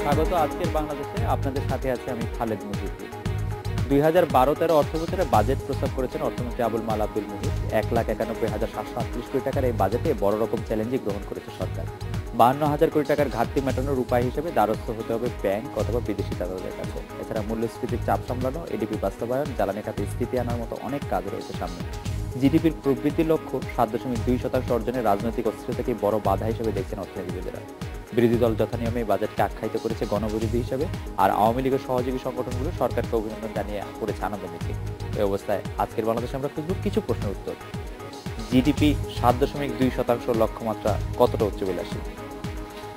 স্বাগত আজকের বাংলাদেশে। আপনাদের সাথে আছে আমি খালেদ মুজিবুর। 2012-13 অর্থবছরে বাজেট প্রস্তাব করেছেন অর্থমন্ত্রী আবুল মাল আব্দুল মুহিত। 1,91,738 কোটি টাকার এই বাজেটে বড় রকম চ্যালেঞ্জই গ্রহণ করেছে সরকার। 52,000 কোটি টাকার ঘাটতি মেটানোর উপায় হিসেবে দ্বারস্থ হতে হবে ব্যাংক অথবা বিদেশি দাতাদের কাছে। এছাড়া মূল্যস্ফীতির চাপ সামলানো, এডিপি বাস্তবায়ন, জ্বালানি খাতে স্থিতি আনার মতো অনেক কাজ রয়েছে সামনে। জিডিপির প্রবৃদ্ধির লক্ষ্য 7.2% অর্জনে রাজনৈতিক অস্থিরতাকে বড় বাধা হিসেবে দেখছেন অর্থনীতিবিদেরা। বিরোধী দল যথানিয়মে এই বাজেটকে আখ্যায়িত করেছে গণবিরোধী হিসেবে, আর আওয়ামী লীগের সহযোগী সংগঠনগুলো সরকারকে অভিনন্দন জানিয়ে করেছে আনন্দ মিছিল। এই অবস্থায় আজকের বাংলাদেশে আমরা খুঁজব কিছু প্রশ্নের উত্তর। জিডিপি 7.2% লক্ষ্যমাত্রা কতটা উচ্চবিলাসী?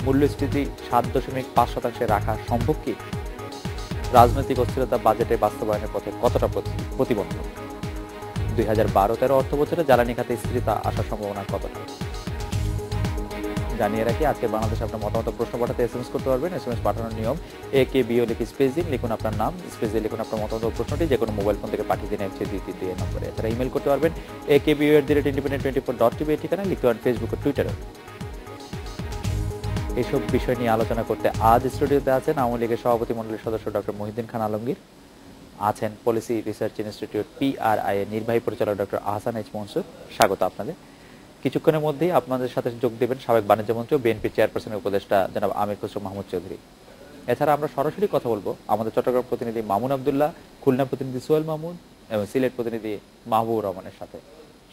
মূল্যস্ফীতি 7.5% রাখা সম্ভব কি? রাজনৈতিক অস্থিরতা বাজেটে বাস্তবায়নের পথে কতটা প্রতিবন্ধক? 2012-13 অর্থবছরে জ্বালানি খাতে স্থিরতা আসার সম্ভাবনা কতটা? জানিয়ে রাখি, আজকে বাংলাদেশে আপনার মতামত প্রশ্ন পাঠাতে এসএমএস করতে পারবেন। এসএমএস পাঠানোর নিয়ম AKBO লিখে স্পেস দিন, লিখুন আপনার নাম, স্পেস দিয়ে লিখুন আপনার মতামত প্রশ্নটি যে কোনো মোবাইল ফোন থেকে পাঠিয়ে দিন 1232 নম্বরে। এছাড়া ইমেল করতে পারবেন akbo@independent24.tv এই ঠিকানায়, লিখতে পারেন ফেসবুক ও টুইটারে। এইসব বিষয় নিয়ে আলোচনা করতে আজ স্টুডিওতে আছেন আওয়ামী লীগের সভাপতি মণ্ডলীর সদস্য ডক্টর মহিউদ্দিন খান আলমগীর, আছেন পলিসি রিসার্চ ইনস্টিটিউট PRI এর নির্বাহী পরিচালক ডক্টর আহসান এইচ মনসুর। স্বাগত আপনাদের। কিছুক্ষণের মধ্যেই আপনাদের সাথে যোগ দেবেন সাবেক বাণিজ্য মন্ত্রী ও বিএনপি চেয়ারপারসনের উপদেষ্টা জনাব আমির খসরু মাহমুদ চৌধুরী। এছাড়া আমরা সরাসরি কথা বলবো আমাদের চট্টগ্রাম প্রতিনিধি মামুন আবদুল্লাহ, খুলনা প্রতিনিধি সোহেল মাহমুদ এবং সিলেট প্রতিনিধি মাহবুবুর রহমানের সাথে।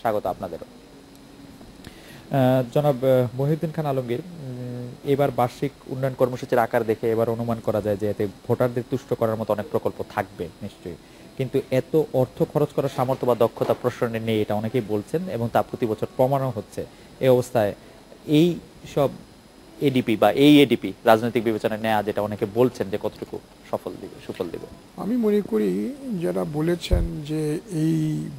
স্বাগত আপনাদেরও। জনাব মহিউদ্দিন খান আলমগীর, এবার বার্ষিক উন্নয়ন কর্মসূচির আকার দেখে এবার অনুমান করা যায় যে এতে ভোটারদের তুষ্ট করার মতো অনেক প্রকল্প থাকবে নিশ্চয়ই, কিন্তু এত অর্থ খরচ করার সামর্থ্য বা দক্ষতা প্রশ্নে নেই, এটা অনেকেই বলছেন এবং তা প্রতি বছর প্রমাণও হচ্ছে। এই অবস্থায় এই সব এডিপি বা এই এডিপি রাজনৈতিক বিবেচনায় নেওয়া, যেটা অনেকে বলছেন যে কতটুকু সুফল দিবে? আমি মনে করি যারা বলেছেন যে এই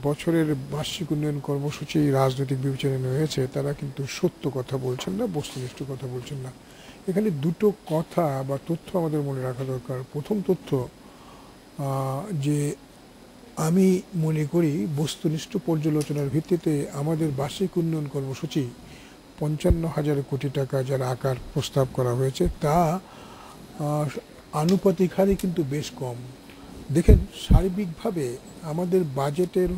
বছরের বার্ষিক উন্নয়ন কর্মসূচি রাজনৈতিক বিবেচনায় হয়েছে, তারা কিন্তু সত্য কথা বলছেন না, বস্তুনিষ্ঠ কথা বলছেন না। এখানে দুটো কথা বা তথ্য আমাদের মনে রাখা দরকার। প্রথম তথ্য, যে আমি মনে করি বস্তুনিষ্ঠ পর্যালোচনার ভিত্তিতে আমাদের বার্ষিক উন্নয়ন কর্মসূচি 55,000 কোটি টাকা যার আকার প্রস্তাব করা হয়েছে, তা আনুপাতিক হারে কিন্তু বেশ কম। দেখেন, সার্বিকভাবে আমাদের বাজেটের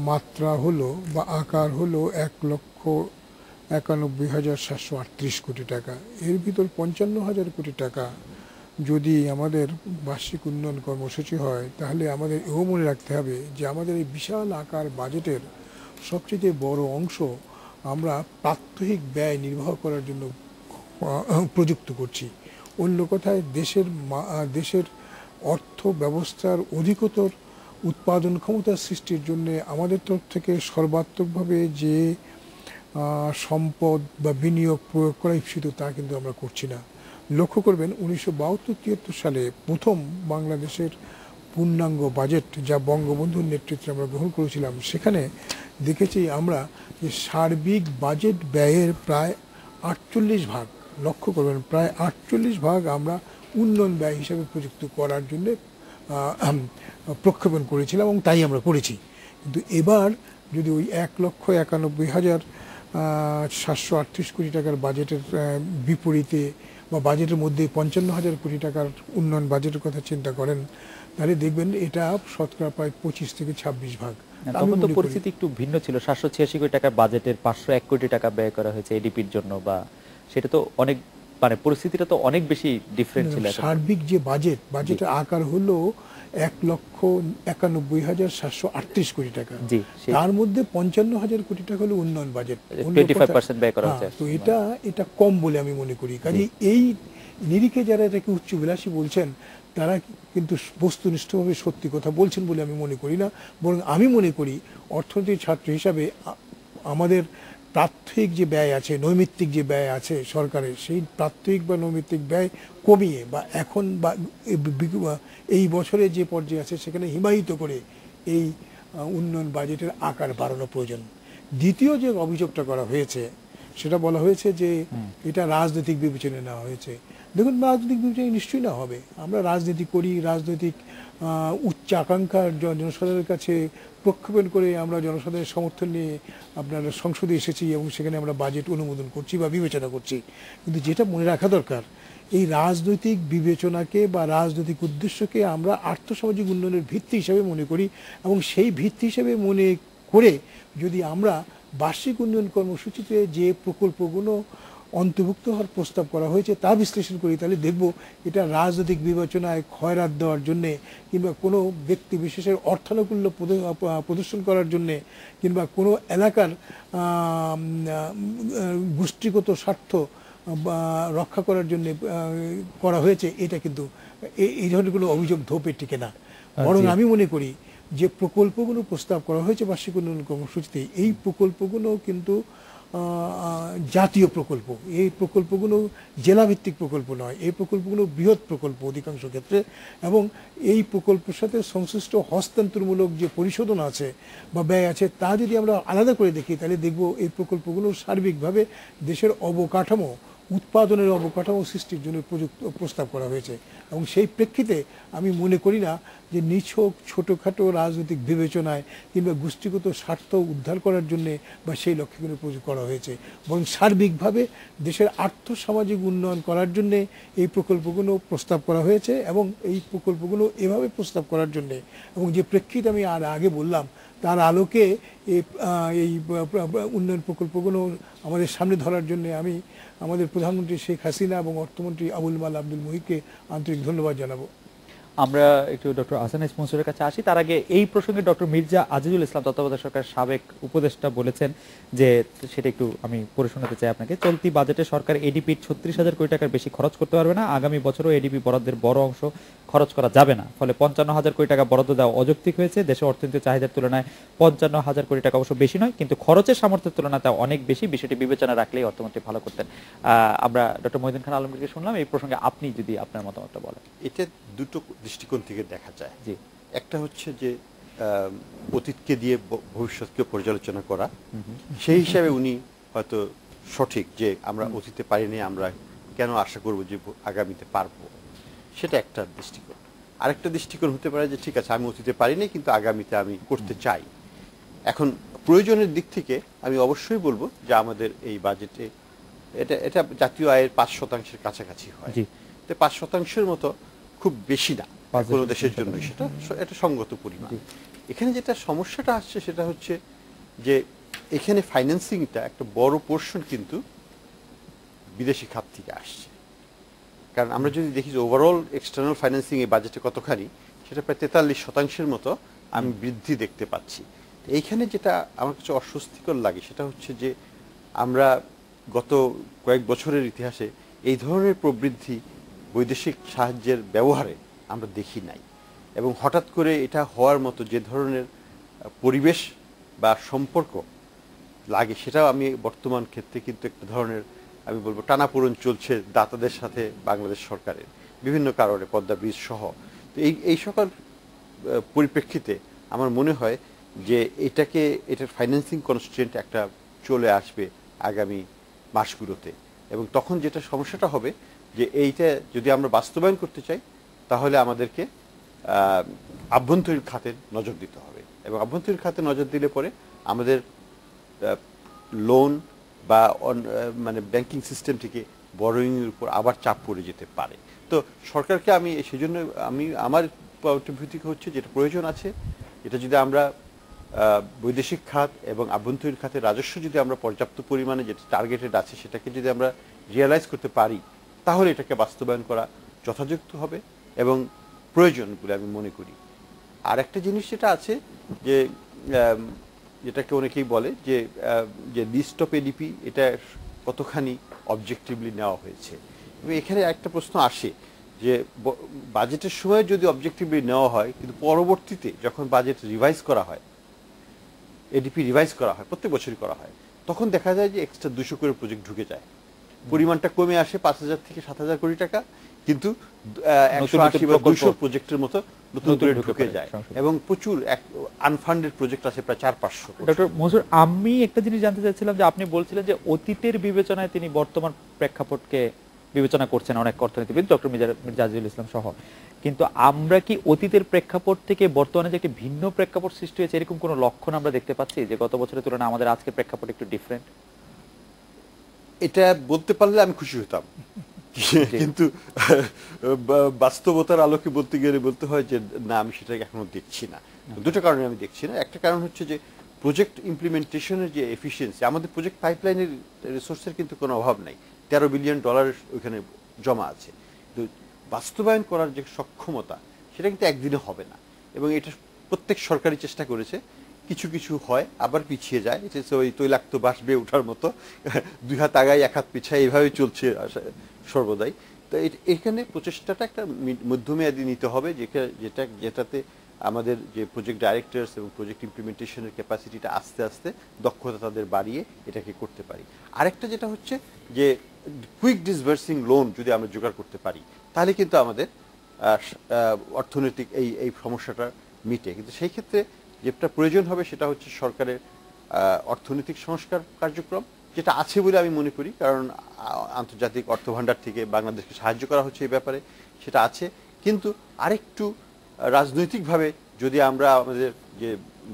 মাত্রা হলো বা আকার হলো 1,91,738 কোটি টাকা। এর ভিতর 55,000 কোটি টাকা যদি আমাদের বার্ষিক উন্নয়ন কর্মসূচি হয়, তাহলে আমাদের এও মনে রাখতে হবে যে আমাদের এই বিশাল আকার বাজেটের সবচেয়ে বড় অংশ আমরা প্রাত্যহিক ব্যয় নির্বাহ করার জন্য প্রযুক্ত করছি। অন্য কথায় দেশের অর্থ ব্যবস্থার অধিকতর উৎপাদন ক্ষমতা সৃষ্টির জন্য আমাদের তরফ থেকে সর্বাত্মকভাবে যে সম্পদ বা বিনিয়োগ প্রয়োগ করা ইচ্ছিত, তা কিন্তু আমরা করছি না। লক্ষ্য করবেন, 1972-73 সালে প্রথম বাংলাদেশের পূর্ণাঙ্গ বাজেট যা বঙ্গবন্ধুর নেতৃত্বে আমরা গ্রহণ করেছিলাম, সেখানে দেখেছি আমরা যে সার্বিক বাজেট ব্যয়ের প্রায় 48 ভাগ, লক্ষ্য করবেন প্রায় 48 ভাগ আমরা উন্নয়ন ব্যয় হিসাবে প্রযুক্ত করার জন্য প্রক্ষেপণ করেছিলাম এবং তাই আমরা করেছি। কিন্তু এবার যদি ওই 1,91,738 কোটি টাকার বাজেটের বিপরীতে বা বাজেটের মধ্যে 55,000 কোটি টাকার উন্নয়ন বাজেটের কথা চিন্তা করেন, তাহলে দেখবেন এটা শতকরা প্রায় 25 থেকে 26 ভাগ। তখন তো পরিস্থিতি একটু ভিন্ন ছিল। 786 কোটি টাকার বাজেটের 501 কোটি টাকা ব্যয় করা হয়েছে এডিপির জন্য, বা সেটা তো অনেক, মানে পরিস্থিতিটা তো অনেক বেশি ডিফারেন্ট ছিল। সার্বিক যে বাজেটের আকার হলো 1,91,738 কোটি টাকা, তার মধ্যে 55,000 কোটি টাকা হলো উন্নয়ন বাজেট, 25% ব্যয় করা হয়েছে। তো এটা কম বলে আমি মনে করি। কাজে এই নিরিখে যারা এটাকে উচ্চবিলাসী বলছেন, তারা কিন্তু বস্তুনিষ্ঠভাবে সত্যি কথা বলছেন বলে আমি মনে করি না। বরং আমি মনে করি অর্থনীতির ছাত্র হিসাবে আমাদের প্রাত্যহিক যে ব্যয় আছে, নৈমিত্তিক যে ব্যয় আছে সরকারের, সেই প্রাত্যহিক বা নৈমিত্তিক ব্যয় কমিয়ে বা এখন বা এই বছরে যে পর্যায়ে আছে সেখানে হিমায়িত করে এই উন্নয়ন বাজেটের আকার বাড়ানো প্রয়োজন। দ্বিতীয় যে অভিযোগটা করা হয়েছে, সেটা বলা হয়েছে যে এটা রাজনৈতিক বিবেচনায় নেওয়া হয়েছে। দেখুন, রাজনৈতিক বিবেচনায় নিশ্চয়ই না হবে। আমরা রাজনীতি করি, রাজনৈতিক উচ্চ আকাঙ্ক্ষার জনসাধারণের কাছে প্রক্ষেপণ করে আমরা জনসাধারণের সমর্থন নিয়ে আপনার সংসদে এসেছি এবং সেখানে আমরা বাজেট অনুমোদন করছি বা বিবেচনা করছি। কিন্তু যেটা মনে রাখা দরকার, এই রাজনৈতিক বিবেচনাকে বা রাজনৈতিক উদ্দেশ্যকে আমরা আর্থসামাজিক উন্নয়নের ভিত্তি হিসাবে মনে করি, এবং সেই ভিত্তি হিসেবে মনে করে যদি আমরা বার্ষিক উন্নয়ন কর্মসূচিতে যে প্রকল্পগুলো অন্তর্ভুক্ত হওয়ার প্রস্তাব করা হয়েছে তা বিশ্লেষণ করি, তাহলে দেখব এটা রাজনৈতিক বিবেচনায় খয়রাত দেওয়ার জন্যে কিংবা কোনো ব্যক্তি বিশেষের অর্থানুকূল্য প্রদর্শন করার জন্যে কিংবা কোনো এলাকার গোষ্ঠীগত স্বার্থ বা রক্ষা করার জন্য করা হয়েছে, এটা কিন্তু এই ধরনের কোনো অভিযোগ ধোপে টিকে না। বরং আমি মনে করি যে প্রকল্পগুলো প্রস্তাব করা হয়েছে বার্ষিক উন্নয়ন কর্মসূচিতে, এই প্রকল্পগুলো কিন্তু জাতীয় প্রকল্প। এই প্রকল্পগুলো জেলাভিত্তিক প্রকল্প নয়, এই প্রকল্পগুলো বৃহৎ প্রকল্প অধিকাংশ ক্ষেত্রে, এবং এই প্রকল্পের সাথে সংশ্লিষ্ট হস্তান্তরমূলক যে পরিশোধন আছে বা ব্যয় আছে তা যদি আমরা আলাদা করে দেখি, তাহলে দেখব এই প্রকল্পগুলো সার্বিকভাবে দেশের অবকাঠামো, উৎপাদনের অবকাঠামো সৃষ্টির জন্য প্রস্তাব করা হয়েছে। এবং সেই প্রেক্ষিতে আমি মনে করি না যে নিছক ছোটোখাটো রাজনৈতিক বিবেচনায় কিংবা গোষ্ঠীগত স্বার্থ উদ্ধার করার জন্যে বা সেই লক্ষ্যগুলো প্রয়োগ করা হয়েছে, বরং সার্বিকভাবে দেশের আর্থসামাজিক উন্নয়ন করার জন্যে এই প্রকল্পগুলো প্রস্তাব করা হয়েছে। এবং এই প্রকল্পগুলো এভাবে প্রস্তাব করার জন্যে এবং যে প্রেক্ষিতে আমি আর আগে বললাম তার আলোকে এই উন্নয়ন প্রকল্পগুলো আমাদের সামনে ধরার জন্যে আমি আমাদের প্রধানমন্ত্রী শেখ হাসিনা এবং অর্থমন্ত্রী আবুল মাল আব্দুল মুহিতকে আন্তরিক ধন্যবাদ জানাবো। আমরা একটু ডক্টর আহসান এস মনসুরের কাছে আসি। তার আগে এই প্রসঙ্গে ডক্টর মির্জা আজিজুল ইসলাম তত্ত্বাবধায়ক সরকারের সাবেক উপদেষ্টা বলেছেন যে, সেটা একটু আমি পড়ে শোনাতে চাই আপনাকে। চলতি বাজেটে সরকার এডিপির 36,000 কোটি টাকার বেশি খরচ করতে পারবে না। আগামী বছরও এডিপি বরাদ্দের বড় অংশ খরচ করা যাবে না। ফলে 55,000 কোটি টাকা বরাদ্দ দেওয়া অযৌক্তিক হয়েছে। দেশের অর্থনৈতিক চাহিদার তুলনায় 55,000 কোটি টাকা অবশ্য বেশি নয়, কিন্তু খরচের সামর্থ্যের তুলনায় তা অনেক বেশি। বিষয়টি বিবেচনা রাখলেই অর্থমন্ত্রী ভালো করতেন। আমরা ডক্টর মহিউদ্দিন খান আলমগীরকে শুনলাম। এই প্রসঙ্গে আপনি যদি আপনার মতামতটা বলেন। এটা দুটো দৃষ্টিকোণ থেকে দেখা যায়। জি, একটা হচ্ছে যে অতীতকে দিয়ে ভবিষ্যৎকে পর্যালোচনা করা, সেই হিসাবে উনি হয়তো সঠিক যে আমরা অতীতে পারিনি, আমরা কেন আশা করব যে আগামীতে পারবো, সেটা একটা দৃষ্টিকোণ। আরেকটা দৃষ্টিকোণ হতে পারে যে ঠিক আছে, আমি অতীতে পারিনি কিন্তু আগামীতে আমি করতে চাই। এখন প্রয়োজনের দিক থেকে আমি অবশ্যই বলবো যে আমাদের এই বাজেটে এটা জাতীয় আয়ের 5% কাছাকাছি হয়। তো 5% মতো খুব বেশি না কোনো দেশের জন্য, সেটা এটা সঙ্গত পরিমাণ। এখানে যেটা সমস্যাটা আসছে সেটা হচ্ছে যে এখানে ফাইন্যান্সিংটা একটা বড় পোর্শন কিন্তু বিদেশি খাত থেকে আসছে। কারণ আমরা যদি দেখি যে ওভারঅল এক্সটার্নাল ফাইন্যান্সিং এই বাজেটে কতখানি, সেটা প্রায় 43% মতো আমি বৃদ্ধি দেখতে পাচ্ছি। এইখানে যেটা আমার কাছে অস্বস্তিকর লাগে সেটা হচ্ছে যে আমরা গত কয়েক বছরের ইতিহাসে এই ধরনের প্রবৃদ্ধি বৈদেশিক সাহায্যের ব্যবহারে আমরা দেখি নাই, এবং হঠাৎ করে এটা হওয়ার মতো যে ধরনের পরিবেশ বা সম্পর্ক লাগে, সেটাও আমি বর্তমান ক্ষেত্রে কিন্তু একটা ধরনের আমি বলবো টানাপোড়েন চলছে দাতাদের সাথে বাংলাদেশ সরকারের বিভিন্ন কারণে, পদ্মা ব্রিজ সহ। তো এই সকল পরিপ্রেক্ষিতে আমার মনে হয় যে এটার ফাইন্যান্সিং কনস্ট্রেন্ট একটা চলে আসবে আগামী মাসগুলোতে, এবং তখন যেটা সমস্যাটা হবে যে এইটা যদি আমরা বাস্তবায়ন করতে চাই তাহলে আমাদেরকে আভ্যন্তরীণ খাতে নজর দিতে হবে, এবং আভ্যন্তরীণ খাতে নজর দিলে পরে আমাদের লোন বা মানে ব্যাংকিং সিস্টেম থেকে বরোয়িংয়ের উপর আবার চাপ পড়ে যেতে পারে। তো সরকারকে আমি সেজন্য আমার ভিত্তিক হচ্ছে যেটা প্রয়োজন আছে, এটা যদি আমরা বৈদেশিক খাত এবং আভ্যন্তরীণ খাতের রাজস্ব যদি আমরা পর্যাপ্ত পরিমাণে যেটা টার্গেটেড আছে সেটাকে যদি আমরা রিয়েলাইজ করতে পারি, তাহলে এটাকে বাস্তবায়ন করা যথাযথ হবে এবং প্রয়োজন বলে আমি মনে করি। আর একটা জিনিস যেটা আছে যে যেটাকে অনেকেই বলে যে লিস্ট অফ এডিপি, এটা কতখানি অবজেক্টিভলি নেওয়া হয়েছে। এবং এখানে একটা প্রশ্ন আসে যে বাজেটের সময় যদি অবজেক্টিভলি নেওয়া হয়, কিন্তু পরবর্তীতে যখন বাজেট রিভাইজ করা হয়, এডিপি রিভাইজ করা হয়, প্রত্যেক বছরই করা হয়, তখন দেখা যায় যে এক্সট্রা 200 করে প্রজেক্ট ঢুকে যায়, পরিমাণটা কমে আসে 5,000 থেকে 7,000 কোটি টাকা, কিন্তু 180 বা 200 প্রজেক্টের মতো নতুন করে ঢুকে যায়, এবং প্রচুর আনফান্ডেড প্রজেক্ট আছে প্রায় 400-500। ডক্টর মনসুর, আমি একটা জিনিস জানতে চাচ্ছিলাম যে আপনি বলছিলেন যে অতীতের বিবেচনায় তিনি বর্তমান প্রেক্ষাপটকে বিবেচনা করছেন অনেক অর্থনীতিবিদ, ডক্টর মির্জা আজিজুল ইসলাম সহ, কিন্তু আমরা কি অতীতের প্রেক্ষাপট থেকে বর্তমানে যে একটি ভিন্ন প্রেক্ষাপট সৃষ্টি হয়েছে এরকম কোনো লক্ষণ আমরা দেখতে পাচ্ছি যে গত বছরের তুলনায় আমাদের আজকের প্রেক্ষাপট একটু ডিফারেন্ট? এটা বলতে পারলে আমি খুশি হতাম, কিন্তু বাস্তবতার আলোকে বলতে গেলে বলতে হয় যে না, আমি সেটাকে এখনো দেখছি না। দুটো কারণে আমি দেখছি না। একটা কারণ হচ্ছে যে প্রজেক্ট ইমপ্লিমেন্টেশনের যে এফিসিয়েন্সি, আমাদের প্রজেক্ট পাইপলাইনের রিসোর্সের কিন্তু কোনো অভাব নাই, $13 বিলিয়ন ওইখানে জমা আছে। কিন্তু বাস্তবায়ন করার যে সক্ষমতা, সেটা কিন্তু একদিনে হবে না। এবং এটা প্রত্যেক সরকারি চেষ্টা করেছে, কিছু কিছু হয় আবার পিছিয়ে যায়। ওই তৈলাক্ত বাষ্পে ওঠার মতো 2 হাত আগায় 1 হাত পিছায়, এইভাবেই চলছে সর্বদাই। তো এখানে প্রচেষ্টাটা একটা মধ্যমেয়াদী নিতে হবে, যেটাতে আমাদের যে প্রজেক্ট ডাইরেক্টরস এবং প্রজেক্ট ইমপ্লিমেন্টেশনের ক্যাপাসিটিটা আস্তে আস্তে দক্ষতা তাদের বাড়িয়ে এটাকে করতে পারি। আরেকটা যেটা হচ্ছে যে কুইক ডিসবার্সিং লোন যদি আমরা জোগাড় করতে পারি, তাহলে কিন্তু আমাদের অর্থনৈতিক এই সমস্যাটা মিটে। কিন্তু সেই ক্ষেত্রে যেটা প্রয়োজন হবে সেটা হচ্ছে সরকারের অর্থনৈতিক সংস্কার কার্যক্রম, যেটা আছে বলে আমি মনে করি, কারণ আন্তর্জাতিক অর্থভাণ্ডার থেকে বাংলাদেশকে সাহায্য করা হচ্ছে এই ব্যাপারে, সেটা আছে। কিন্তু আরেকটু রাজনৈতিকভাবে যদি আমরা আমাদের যে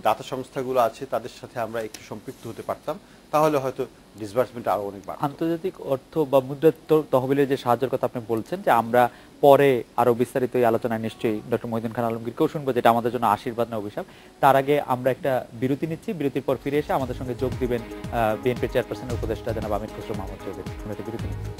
দাতা সংস্থাগুলো আছে তাদের সাথে আমরা একটু সম্পৃক্ত হতে পারতাম, তাহলে হয়তো ডিসবার্সমেন্ট আরো অনেক বাড়তো। আন্তর্জাতিক অর্থ বা মুদ্রা তহবিলের যে সাহায্যের কথা আপনি বলছেন, যে আমরা পরে আরো বিস্তারিত এই আলোচনায় নিশ্চয়ই ডক্টর মহিউদ্দিন খান আলমগীরকেও শুনবো, যেটা আমাদের জন্য আশীর্বাদ না অভিশাপ। তার আগে আমরা একটা বিরতি নিচ্ছি। বিরতির পর ফিরে এসে আমাদের সঙ্গে যোগ দিবেন বিএনপি চেয়ারপারসনের উপদেষ্টা জনাব আমির খসরু মাহমুদ চৌধুরী। আমরা একটা বিরতি নিচ্ছি।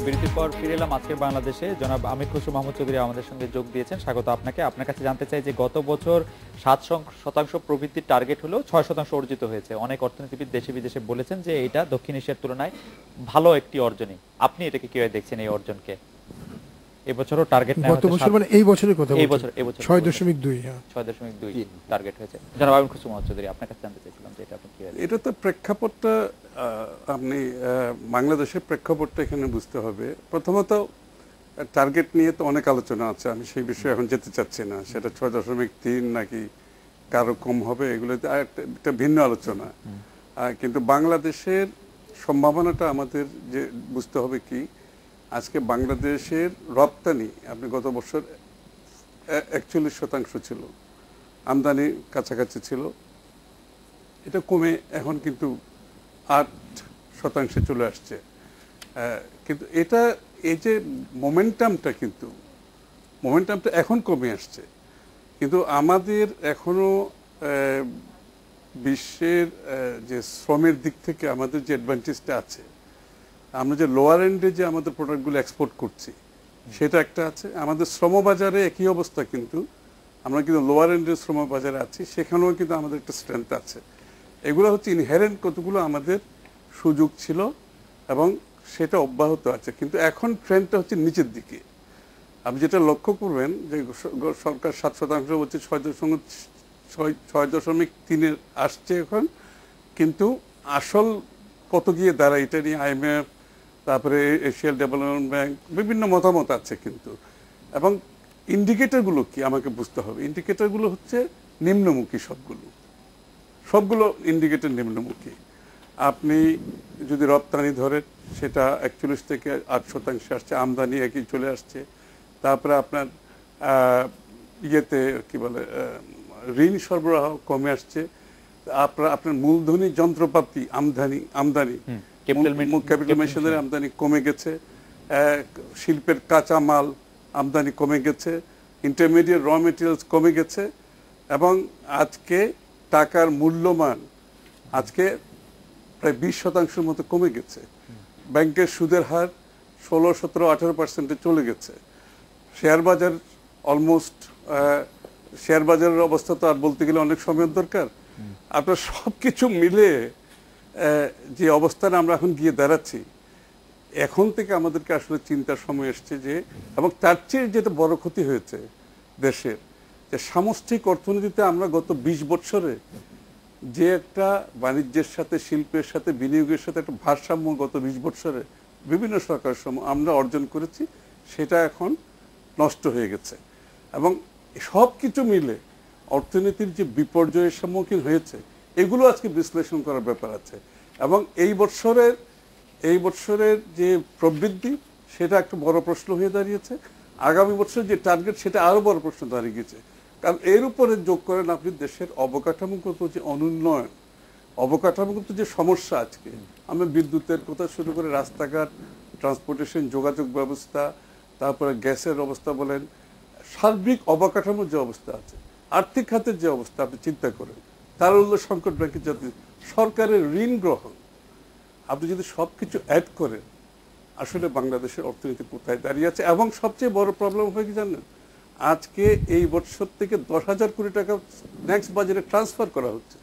বিরতির পর ফিরে এলাম। আজকের বাংলাদেশে জনাব আমির খসরু মাহমুদ চৌধুরী আমাদের সঙ্গে যোগ দিয়েছেন, স্বাগত আপনাকে। আপনার কাছে জানতে চাই যে গত বছর 7% প্রবৃদ্ধির টার্গেট হলেও 6% অর্জিত হয়েছে। অনেক অর্থনীতিবিদ দেশে বিদেশে বলেছেন যে এটা দক্ষিণ এশিয়ার তুলনায় ভালো একটি অর্জনই। আপনি এটাকে কিভাবে দেখছেন এই অর্জনকে? এবছরও টার্গেট নেওয়া গত বছর মানে এই বছরের কথা, এই বছর 6.2। হ্যাঁ, 6.2 টার্গেট হয়েছে। জনাব আমির খসরু মাহমুদ চৌধুরী, আপনার কাছে জানতে চাইছিলাম যে এটা আপনি কিভাবে? এটা তো প্রেক্ষাপটটা আপনি বাংলাদেশের প্রেক্ষাপটটা এখানে বুঝতে হবে। প্রথমত টার্গেট নিয়ে তো অনেক আলোচনা আছে, আমি সেই বিষয়ে এখন যেতে চাচ্ছি না। সেটা 6.3 নাকি কারো কম হবে, এগুলো একটা ভিন্ন আলোচনা। কিন্তু বাংলাদেশের সম্ভাবনাটা আমাদের যে বুঝতে হবে কি, আজকে বাংলাদেশের রপ্তানি আপনি গত বছর 41% ছিল, আমদানি কাছাকাছি ছিল, এটা কমে এখন কিন্তু 8% চলে আসছে। কিন্তু এটা এই যে মোমেন্টামটা এখন কমে আসছে। কিন্তু আমাদের এখনো বিশ্বের যে শ্রমের দিক থেকে আমাদের যে অ্যাডভান্টেজটা আছে, আমরা যে লোয়ার এন্ডে যে আমাদের প্রোডাক্টগুলো এক্সপোর্ট করছি সেটা একটা আছে। আমাদের শ্রমবাজারে একই অবস্থা, কিন্তু আমরা কিন্তু লোয়ার এন্ডের শ্রমবাজারে আছি, সেখানেও কিন্তু আমাদের একটা স্ট্রেংথ আছে। এগুলো হচ্ছে ইনহেরেন্ট কতগুলো আমাদের সুযোগ ছিল এবং সেটা অব্যাহত আছে। কিন্তু এখন ট্রেন্ডটা হচ্ছে নিচের দিকে। আপনি যেটা লক্ষ্য করবেন যে সরকার 7% বলছে, 6.3 আসছে এখন, কিন্তু আসল কত গিয়ে দাঁড়ায় এটা নিয়ে IMF, তারপরে এশিয়ান ডেভেলপমেন্ট ব্যাংক বিভিন্ন মতামত আছে। কিন্তু এবং ইন্ডিকেটরগুলো কি আমাকে বুঝতে হবে। ইন্ডিকেটরগুলো হচ্ছে নিম্নমুখী, সবগুলো ইন্ডিকেটর নিম্নমুখী। আপনি যদি রপ্তানি ধরেন সেটা 41 থেকে 8% আসছে, আমদানি একই চলে আসছে। তারপরে আপনার ইয়েতে কি বলে ঋণ সরবরাহ কমে আসছে। আপনার মূলধনী যন্ত্রপাতি আমদানি ক্যাপিটাল মেশিনারি আমদানি কমে গেছে, শিল্পের কাঁচা মাল আমদানি কমে গেছে, ইন্টারমিডিয়েট র মেটেরিয়ালস কমে গেছে, এবং আজকে টাকার মূল্যমান আজকে প্রায় 20% মতো কমে গেছে। ব্যাংকের সুদের হার 16, 17, 18% চলে গেছে। শেয়ার বাজার অলমোস্ট, শেয়ার বাজারের অবস্থা তো আর বলতে গেলে অনেক সময় দরকার। আপনার সবকিছু মিলে যে অবস্থানে আমরা এখন গিয়ে দাঁড়াচ্ছি, এখন থেকে আমাদেরকে আসলে চিন্তার সময় এসছে যে, এবং তার চেয়ে যেটা বড় ক্ষতি হয়েছে দেশের, যে সামষ্টিক অর্থনীতিতে আমরা গত 20 বছরে যে একটা বাণিজ্যের সাথে, শিল্পের সাথে, বিনিয়োগের সাথে একটা ভারসাম্য গত 20 বছরে বিভিন্ন সরকারের সময় আমরা অর্জন করেছি, সেটা এখন নষ্ট হয়ে গেছে। এবং সব কিছু মিলে অর্থনীতির যে বিপর্যয়ের সম্মুখীন হয়েছে এগুলো আজকে বিশ্লেষণ করার ব্যাপার আছে। এবং এই বছরের যে প্রবৃদ্ধি সেটা একটা বড় প্রশ্ন হয়ে দাঁড়িয়েছে। আগামী বছর যে টার্গেট সেটা আরো বড় প্রশ্ন দাঁড়িয়ে গেছে। কারণ এর উপরে যোগ করেন আপনি দেশের অবকাঠামোগত যে অনুন্নয়ন, অবকাঠামোগত যে সমস্যা, আজকে আমরা বিদ্যুতের কথা শুরু করে রাস্তাঘাট, ট্রান্সপোর্টেশন, যোগাযোগ ব্যবস্থা, তারপরে গ্যাসের অবস্থা বলেন, সার্বিক অবকাঠামোর যে অবস্থা আছে, আর্থিক খাতের যে অবস্থা আপনি চিন্তা করেন, তারল্য সংকট ব্যাংকের যাতে সরকারের ঋণ গ্রহণ, আপনি যদি সবকিছু অ্যাড করেন আসলে বাংলাদেশের অর্থনীতি কোথায় দাঁড়িয়ে আছে। এবং সবচেয়ে বড় প্রবলেম হয় কি জানেন, আজকে এই বছর থেকে 10,000 কোটি টাকা নেক্সট বাজেটে ট্রান্সফার করা হচ্ছে।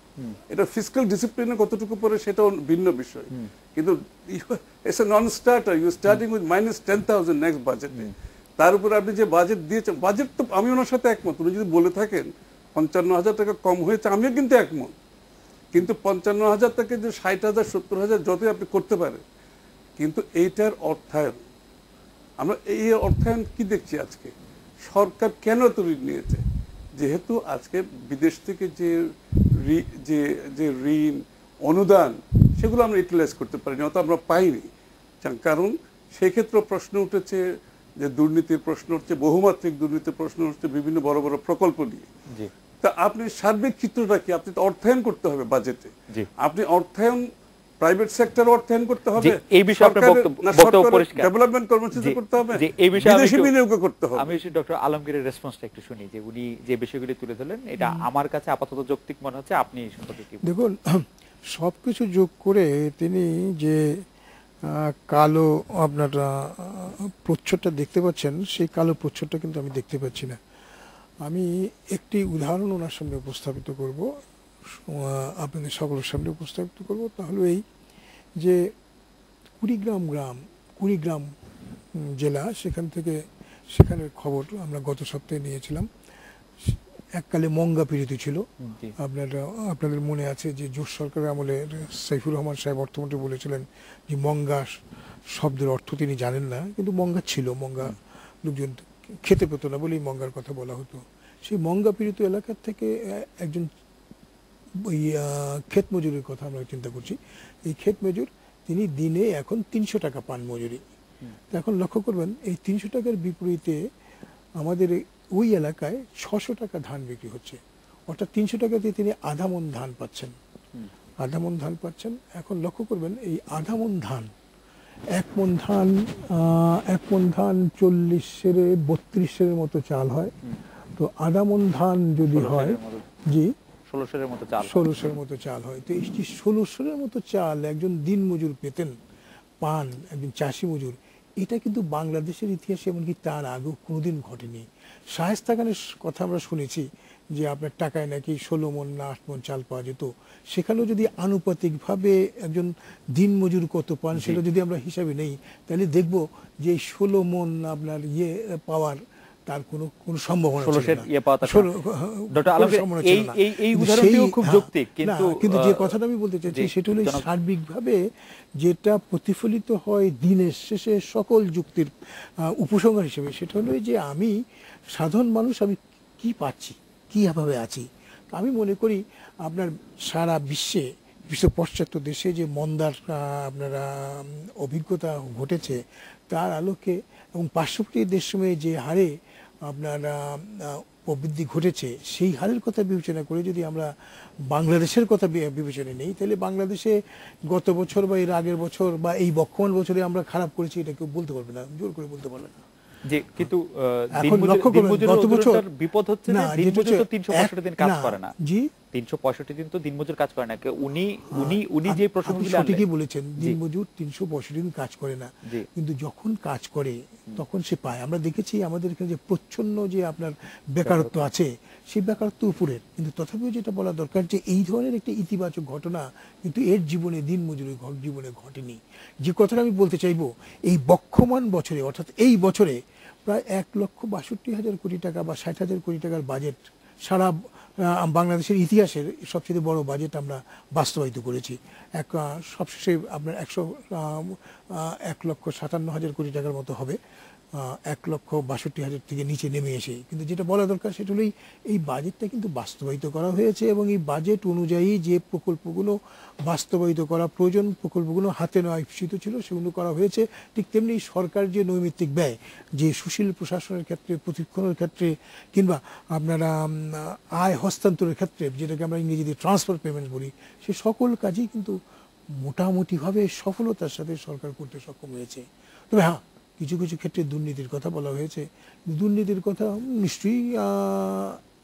এটা ফিসক্যাল ডিসিপ্লিনে কতটুকু পড়ে সেটাও ভিন্ন বিষয়, কিন্তু it's a non starter, you starting with -10,000 next বাজেটে। তার উপরে আপনি যে বাজেট দিয়েছেন, বাজেট তো আমি ওনার সাথে একমত, উনি যদি বলে থাকেন 55,000 টাকা কম হয়েছে আমিও কিন্তু একমত, কিন্তু 55,000 থেকে যে 60,000 70,000 যতই আপনি করতে পারেন, কিন্তু এইটার অর্থায়ন, আমরা এই অর্থায়ন কি দেখছি আজকে, সরকার কেন এত ঋণ নিয়েছে? যেহেতু আজকে বিদেশ থেকে যে ঋণ অনুদান সেগুলো আমরা ইউটিলাইজ করতে পারিনি, অত আমরা পাইনি। কারণ সেই ক্ষেত্রে প্রশ্ন উঠেছে যে দুর্নীতির প্রশ্ন হচ্ছে, বহুমাত্রিক দুর্নীতির প্রশ্ন হচ্ছে বিভিন্ন বড় বড় প্রকল্প নিয়ে। তা আপনি সার্বিক চিত্রটা কি, আপনি তো অর্থায়ন করতে হবে বাজেটে, আপনি অর্থায়ন প্রাইভেট সেক্টর অর্থায়ন করতে হবে, এই বিষয়ে আপনার বক্তব্য পরিষ্কার, ডেভেলপমেন্ট কর্মসূচি করতে হবে, যে এই বিষয়ে বিদেশি বিনিয়োগ করতে হবে। আমি ডক্টর আলমগীরের রেসপন্সটা একটু শুনি, যে উনি যে বিষয়গুলি তুলে ধরলেন এটা আমার কাছে আপাতত যৌক্তিক মনে হচ্ছে, আপনি সম্পর্কে কি? দেখুন, সবকিছু যোগ করে তিনি যে কালো আপনার প্রচ্ছদটা দেখতে পাচ্ছেন, সেই কালো প্রচ্ছদটা কিন্তু আমি দেখতে পাচ্ছি না। আমি একটি উদাহরণ ওনার সামনে উপস্থাপিত করব, আপনাদের সকলের সামনে উপস্থাপিত করব। তাহলে এই যে কুড়িগ্রাম জেলা, সেখানের খবর আমরা গত সপ্তাহে নিয়েছিলাম। এককালে মঙ্গা পীড়িত ছিল। আপনাদের মনে আছে যে জোট সরকারের আমলে সাইফুর রহমান সাহেব অর্থমন্ত্রী বলেছিলেন যে মঙ্গা শব্দের অর্থ তিনি জানেন না, কিন্তু মঙ্গা ছিল, মঙ্গা লোকজন খেতে পেত না বলেই মঙ্গার কথা বলা হতো। সেই মঙ্গা পীড়িত এলাকার থেকে একজন ওই ক্ষেত মজুরির কথা আমরা চিন্তা করছি। এই ক্ষেত মজুর তিনি দিনে এখন 300 টাকা পান মজুরি। এখন লক্ষ্য করবেন, এই 300 টাকার বিপরীতে আমাদের ওই এলাকায় 600 টাকা ধান বিক্রি হচ্ছে, অর্থাৎ 300 টাকাতে তিনি আধা মণ ধান পাচ্ছেন। এখন লক্ষ্য করবেন, এই আধা মণ ধান, এক মণ ধান 40 সেরে 32 সেরের মতো চাল হয়। তো আধা মণ ধান যদি হয়, জি 1600-এর মতো চাল হয়। তো এই 1600-এর মতো চাল একজন দিন মজুর পান একজন চাষি মজুর, এটা কিন্তু বাংলাদেশের ইতিহাসে এমনকি তার আগেও কোনোদিন ঘটেনি। শায়েস্তা খানের কথা আমরা শুনেছি যে আপনার টাকায় নাকি 16 মণ না 8 মণ চাল পাওয়া যেত। সেখানেও যদি আনুপাতিকভাবে একজন দিন মজুর কত পান সেটা যদি আমরা হিসাবে নেই, তাহলে দেখব যে 16 মণ আপনার পাওয়ার তার কোনো সম্ভাবনা ছিল না। কিন্তু যে কথাটা আমি বলতে চাইছি সেটা হলো সার্বিকভাবে যেটা প্রতিফলিত হয় দিনের শেষে সকল যুক্তির উপসংহার হিসেবে, সেটা হলো যে আমি সাধারণ মানুষ, আমি কি পাচ্ছি, কিভাবে আছি। আমি মনে করি আপনার সারা বিশ্ব পশ্চাৎ দেশে যে মন্দার আপনারা অভিজ্ঞতা ঘটেছে তার আলোকে এবং পার্শ্ববর্তী দেশসমূহে যে হারে আপনার প্রবৃদ্ধি ঘটেছে, সেই হারের কথা বিবেচনা করে যদি আমরা বাংলাদেশের কথা বিবেচনা নেই, তাহলে বাংলাদেশে গত বছর বা এর আগের বছর বা এই বর্তমান বছরে আমরা খারাপ করেছি এটা কেউ বলতে পারবে না, জোর করে বলতে পারবে না। যে কিন্তু গত বছর বিপদ হচ্ছে না, দিনমজুর তো 365 দিন কাজ করে না। জি 365 দিন তো দিনমজুর কাজ করে না। উনি যে প্রসঙ্গগুলো সঠিকই বলেছেন, দিনমজুর 365 দিন কাজ করে না, কিন্তু যখন কাজ করে তখন সে পায়। আমরা দেখেছি আমাদের এখানে যে প্রচ্ছন্ন যে আপনার বেকারত্ব আছে, সেই বেকারত্ব উপরের, কিন্তু তথাপিও যেটা বলা দরকার যে এই ধরনের একটা ইতিবাচক ঘটনা কিন্তু এর জীবনে, দিনমজুরের জীবনে ঘটেনি। যে কথাটা আমি বলতে চাইবো, এই বক্ষমান বছরে অর্থাৎ এই বছরে প্রায় 1,62,000 কোটি টাকা বা 60,000 কোটি টাকার বাজেট সারা বাংলাদেশের ইতিহাসের সবচেয়ে বড় বাজেট আমরা বাস্তবায়িত করেছি। সবশেষে আপনার 1,57,000 কোটি টাকার মতো হবে। 1,62,000 থেকে নিচে নেমে এসে। কিন্তু যেটা বলা দরকার সেটা হলো এই বাজেটটা কিন্তু বাস্তবায়িত করা হয়েছে এবং এই বাজেট অনুযায়ী যে প্রকল্পগুলো বাস্তবায়িত করা প্রয়োজন, প্রকল্পগুলো হাতে নেওয়া ইপ্সিত ছিল সেগুলো করা হয়েছে। ঠিক তেমনি সরকার যে নৈমিত্তিক ব্যয়, যে সুশীল প্রশাসনের ক্ষেত্রে, প্রশিক্ষণের ক্ষেত্রে কিংবা আপনারা আয় হস্তান্তরের ক্ষেত্রে, যেটাকে আমরা ইংরেজিতে ট্রান্সফার পেমেন্ট বলি, সে সকল কাজই কিন্তু মোটামুটিভাবে সফলতার সাথে সরকার করতে সক্ষম হয়েছে। তবে হ্যাঁ, কিছু কিছু ক্ষেত্রে দুর্নীতির কথা বলা হয়েছে। দুর্নীতির কথা নিশ্চয়ই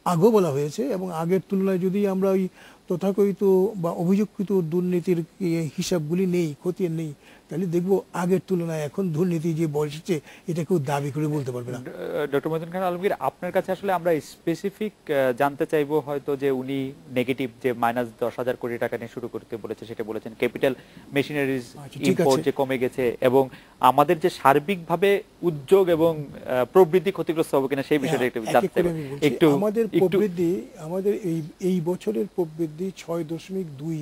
আগেও বলা হয়েছে এবং আগের তুলনায় যদি আমরা ওই তথাকথিত বা অভিযোগকৃত দুর্নীতির হিসাবগুলি নেই, খতিয়ে নেই, তাহলে দেখবো আগের তুলনায় এখন দুর্নীতি যে বসেছে এটা কেউ দাবি করে বলতে পারবে না। ডক্টর মহিউদ্দিন খান আলমগীর, আপনার কাছে আসলে আমরা স্পেসিফিক জানতে চাইবো হয়তো যে উনি নেগেটিভ যে -10,000 কোটি টাকা নিয়ে শুরু করতে বলেছে, সেটা বলেছেন ক্যাপিটাল মেশিনারিজ ইম্পোর্ট যে কমে গেছে এবং আমাদের যে সার্বিকভাবে উদ্যোগ এবং প্রবৃদ্ধি ক্ষতিগ্রস্ত হবে কিনা সেই বিষয়টা একটু জানতে চাইবো। একটু আমাদের প্রবৃদ্ধি, আমাদের এই বছরের প্রবৃদ্ধি 6.2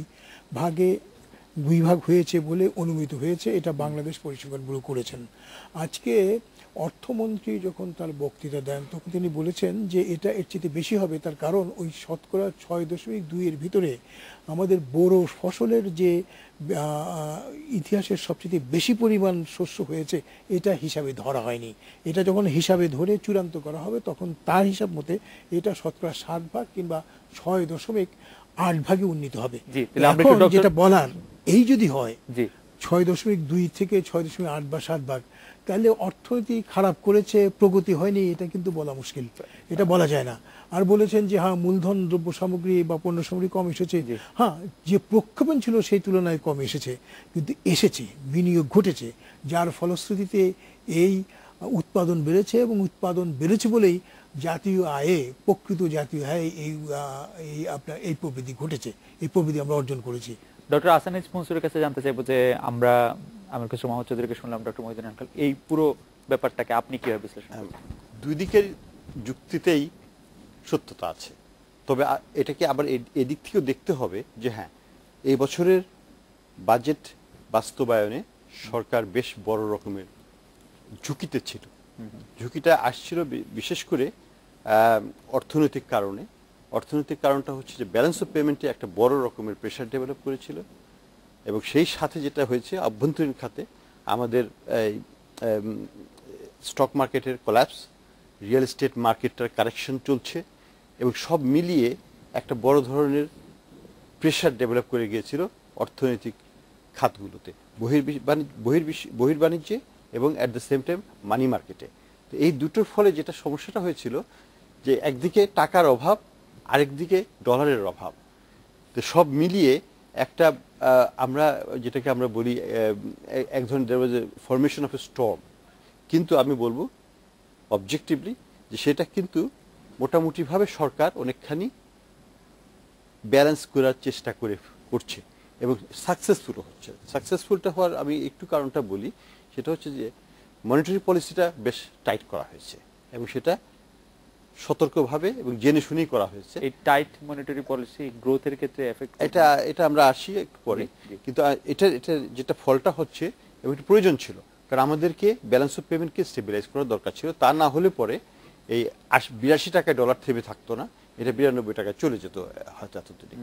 ভাগ হয়েছে বলে অনুমিত হয়েছে। এটা বাংলাদেশ পরিসংখ্যান ব্যুরো করেছেন। আজকে অর্থমন্ত্রী যখন তার বক্তৃতা দেন তখন তিনি বলেছেন যে এটা এর চেয়ে বেশি হবে। তার কারণ ওই শতকরা 6.2 এর ভিতরে আমাদের বোরো ফসলের যে ইতিহাসের সবচেয়ে বেশি পরিমাণ শস্য হয়েছে এটা হিসাবে ধরা হয়নি। এটা যখন হিসাবে ধরে চূড়ান্ত করা হবে তখন তার হিসাব মতে এটা শতকরা 7 ভাগ কিংবা 6.8 ভাগে উন্নীত হবে। এখন যেটা বলার, এই যদি হয় 6.2 থেকে 6.8 বা 7 ভাগ, তাহলে অর্থনীতি খারাপ করেছে, প্রগতি হয়নি, এটা কিন্তু বলা মুশকিল, এটা বলা যায় না। আর বলেছেন যে হ্যাঁ মূলধন দ্রব্য সামগ্রী বা পণ্য সামগ্রী কম এসেছে, হ্যাঁ যে প্রক্ষেপণ ছিল সেই তুলনায় কম এসেছে, কিন্তু এসেছে, বিনিয়োগ ঘটেছে, যার ফলশ্রুতিতে এই উৎপাদন বেড়েছে এবং উৎপাদন বেড়েছে বলেই জাতীয় আয়ে, প্রকৃত জাতীয় আয়ে এই আপনার এই প্রবৃদ্ধি ঘটেছে, এই প্রবৃদ্ধি আমরা অর্জন করেছি। ডক্টর আসানিজ মনসুরের কাছে জানতে চাইবো যে আমার কাছে মোহাম্মদ চৌধুরীকে শুনলাম, ডক্টর মহিউদ্দিন খান, এই পুরো ব্যাপারটাকে আপনি কিভাবে বিশ্লেষণ করেন? দুই দিকের যুক্তিতেই সত্যতা আছে, তবে এটাকে আবার এদিক থেকেও দেখতে হবে যে হ্যাঁ, এই বছরের বাজেট বাস্তবায়নে সরকার বেশ বড় রকমের ঝুঁকিতে ছিল। ঝুঁকিটা আসছিল বিশেষ করে অর্থনৈতিক কারণে। অর্থনৈতিক কারণটা হচ্ছে যে ব্যালেন্স অফ পেমেন্টে একটা বড় রকমের প্রেশার ডেভেলপ করেছিল এবং সেই সাথে যেটা হয়েছে অভ্যন্তরীণ খাতে আমাদের স্টক মার্কেটের কোল্যাপস, রিয়েল এস্টেট মার্কেটটার কারেকশন চলছে এবং সব মিলিয়ে একটা বড় ধরনের প্রেশার ডেভেলপ করে গিয়েছিল অর্থনৈতিক খাতগুলোতে, বহির্বাণিজ্যে এবং অ্যাট দ্য সেম টাইম মানি মার্কেটে। তো এই দুটোর ফলে যেটা সমস্যাটা হয়েছিল যে একদিকে টাকার অভাব, আরেকদিকে ডলারের অভাব। তো সব মিলিয়ে একটা আমরা যেটাকে আমরা বলি এক ধরনের দেয়ার ওয়াজ এ ফরমেশন অফ এ স্টর্ম। কিন্তু আমি বলবো অবজেক্টিভলি যে সেটা কিন্তু মোটামুটিভাবে সরকার অনেকখানি ব্যালেন্স করার চেষ্টা করছে এবং সাকসেসফুল হচ্ছে। সাকসেসফুলটা হওয়ার আমি একটু কারণটা বলি, সেটা হচ্ছে যে মনিটারি পলিসিটা বেশ টাইট করা হয়েছে এবং সেটা সতর্কভাবে এবং জেনে শুনেই করা হয়েছে। এই টাইট মনিটারি পলিসি গ্রোথের ক্ষেত্রে এফেক্ট, এটা আমরা আসি একটু পরে, কিন্তু এটা যেটা ফলটা হচ্ছে এবং এটা প্রয়োজন ছিল, কারণ আমাদেরকে ব্যালেন্স অফ পেমেন্টকে স্টেবিলাইজ করার দরকার ছিল। তা না হলে পরে এই 82 টাকায় ডলার থেমে থাকতো না, এটা 92 টাকায় চলে যেত হয়তো এতদিনে।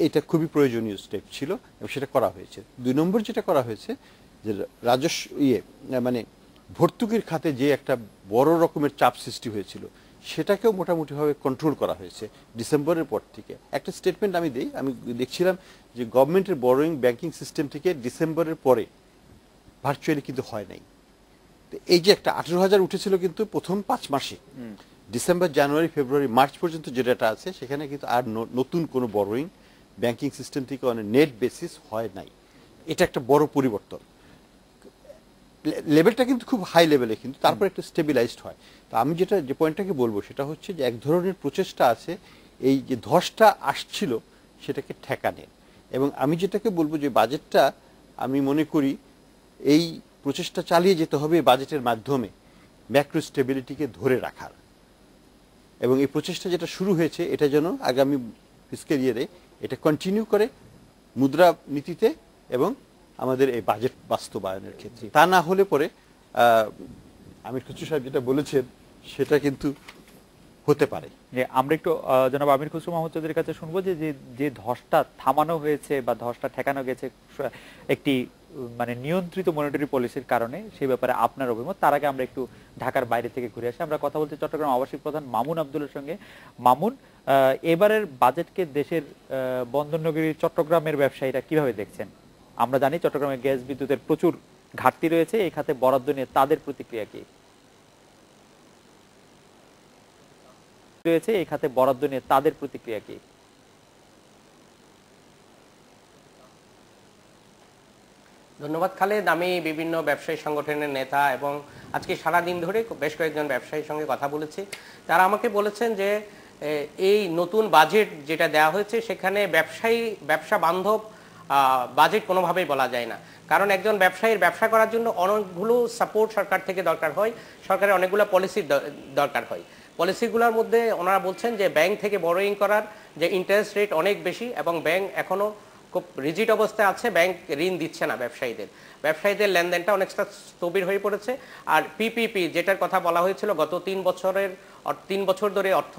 এটা খুবই প্রয়োজনীয় স্টেপ ছিল এবং সেটা করা হয়েছে। 2 নম্বর যেটা করা হয়েছে যে রাজস্ব মানে ভর্তুকির খাতে যে একটা বড় রকমের চাপ সৃষ্টি হয়েছিল সেটাকেও মোটামুটিভাবে কন্ট্রোল করা হয়েছে ডিসেম্বরের পর থেকে। একটা স্টেটমেন্ট আমি দেখছিলাম যে গভর্নমেন্টের বরোয়িং ব্যাংকিং সিস্টেম থেকে ডিসেম্বরের পরে ভার্চুয়ালি কিন্তু হয় নাই। তো এই যে একটা 18,000 উঠেছিল কিন্তু প্রথম 5 মাসে, ডিসেম্বর, জানুয়ারি, ফেব্রুয়ারি, মার্চ পর্যন্ত যে ডেটা আছে সেখানে কিন্তু আর নতুন কোনো বরোয়িং ব্যাংকিং সিস্টেম থেকে অন নেট বেসিস হয় নাই। এটা একটা বড় পরিবর্তন। লেভেলটা কিন্তু খুব হাই লেভেলে, কিন্তু তারপর একটা স্টেবিলাইজড হয়। তো আমি যে পয়েন্টটাকে বলবো সেটা হচ্ছে যে এক ধরনের প্রচেষ্টা আছে এই যে ধসটা আসছিল সেটাকে ঠেকানোর, এবং আমি যেটাকে বলবো যে বাজেটটা আমি মনে করি এই প্রচেষ্টা চালিয়ে যেতে হবে বাজেটের মাধ্যমে ম্যাক্রো স্টেবিলিটিকে ধরে রাখার, এবং এই প্রচেষ্টা যেটা শুরু হয়েছে এটা যেন আগামী ফিসক্যাল ইয়ারে এটা কন্টিনিউ করে মুদ্রা নীতিতে এবং আমাদের এই বাজেট বাস্তবায়নের ক্ষেত্রে। তা না হলে পরে আমির খুসরো সাহেব যেটা বলেছেন সেটা কিন্তু হতে পারে। যে আমরা একটু জনাব আমির খুসরো মাহমুদ চৌধুরীর কাছে শুনবো যে যে ধসটা থামানো হয়েছে বা ধসটা ঠেকানো গেছে একটি মানে নিয়ন্ত্রিত মনিটরি পলিসির কারণে, সেই ব্যাপারে আপনার অভিমত। তার আগে আমরা একটু ঢাকার বাইরে থেকে ঘুরে আসি। আমরা কথা বলছি চট্টগ্রাম আবাসিক প্রধান মামুন আব্দুলের সঙ্গে। মামুন, এবারের বাজেটকে দেশের বন্দরনগরী চট্টগ্রামের ব্যবসায়ীরা কিভাবে দেখছেন? আমরা জানি চট্টগ্রামে গ্যাস বিদ্যুতের প্রচুর ঘাটতি রয়েছে, এই খাতে বরাদ্দ নিয়ে তাদের প্রতিক্রিয়া কি রয়েছে? এই খাতে বরাদ্দ নিয়ে তাদের প্রতিক্রিয়া কি? ধন্যবাদ খালেদ। আমি বিভিন্ন ব্যবসায়ী সংগঠনের নেতা এবং আজকে সারাদিন ধরে বেশ কয়েকজন ব্যবসায়ীর সঙ্গে কথা বলেছি। তারা আমাকে বলেছেন যে এই নতুন বাজেট যেটা দেওয়া হয়েছে সেখানে ব্যবসা বান্ধব বাজেট কোনোভাবেই বলা যায় না। কারণ একজন ব্যবসায়ীর ব্যবসা করার জন্য অনেকগুলো সাপোর্ট সরকার থেকে দরকার হয়, সরকারের অনেকগুলো পলিসির দরকার হয়। পলিসিগুলোর মধ্যে ওনারা বলছেন যে ব্যাংক থেকে বরোয়িং করার যে ইন্টারেস্ট রেট অনেক বেশি এবং ব্যাংক এখনও খুব রিজিড অবস্থায় আছে, ব্যাংক ঋণ দিচ্ছে না ব্যবসায়ীদের লেনদেনটা অনেকটা স্থবির হয়ে পড়েছে। আর পিপিপি যেটার কথা বলা হয়েছিল গত 3 বছর ধরে অর্থ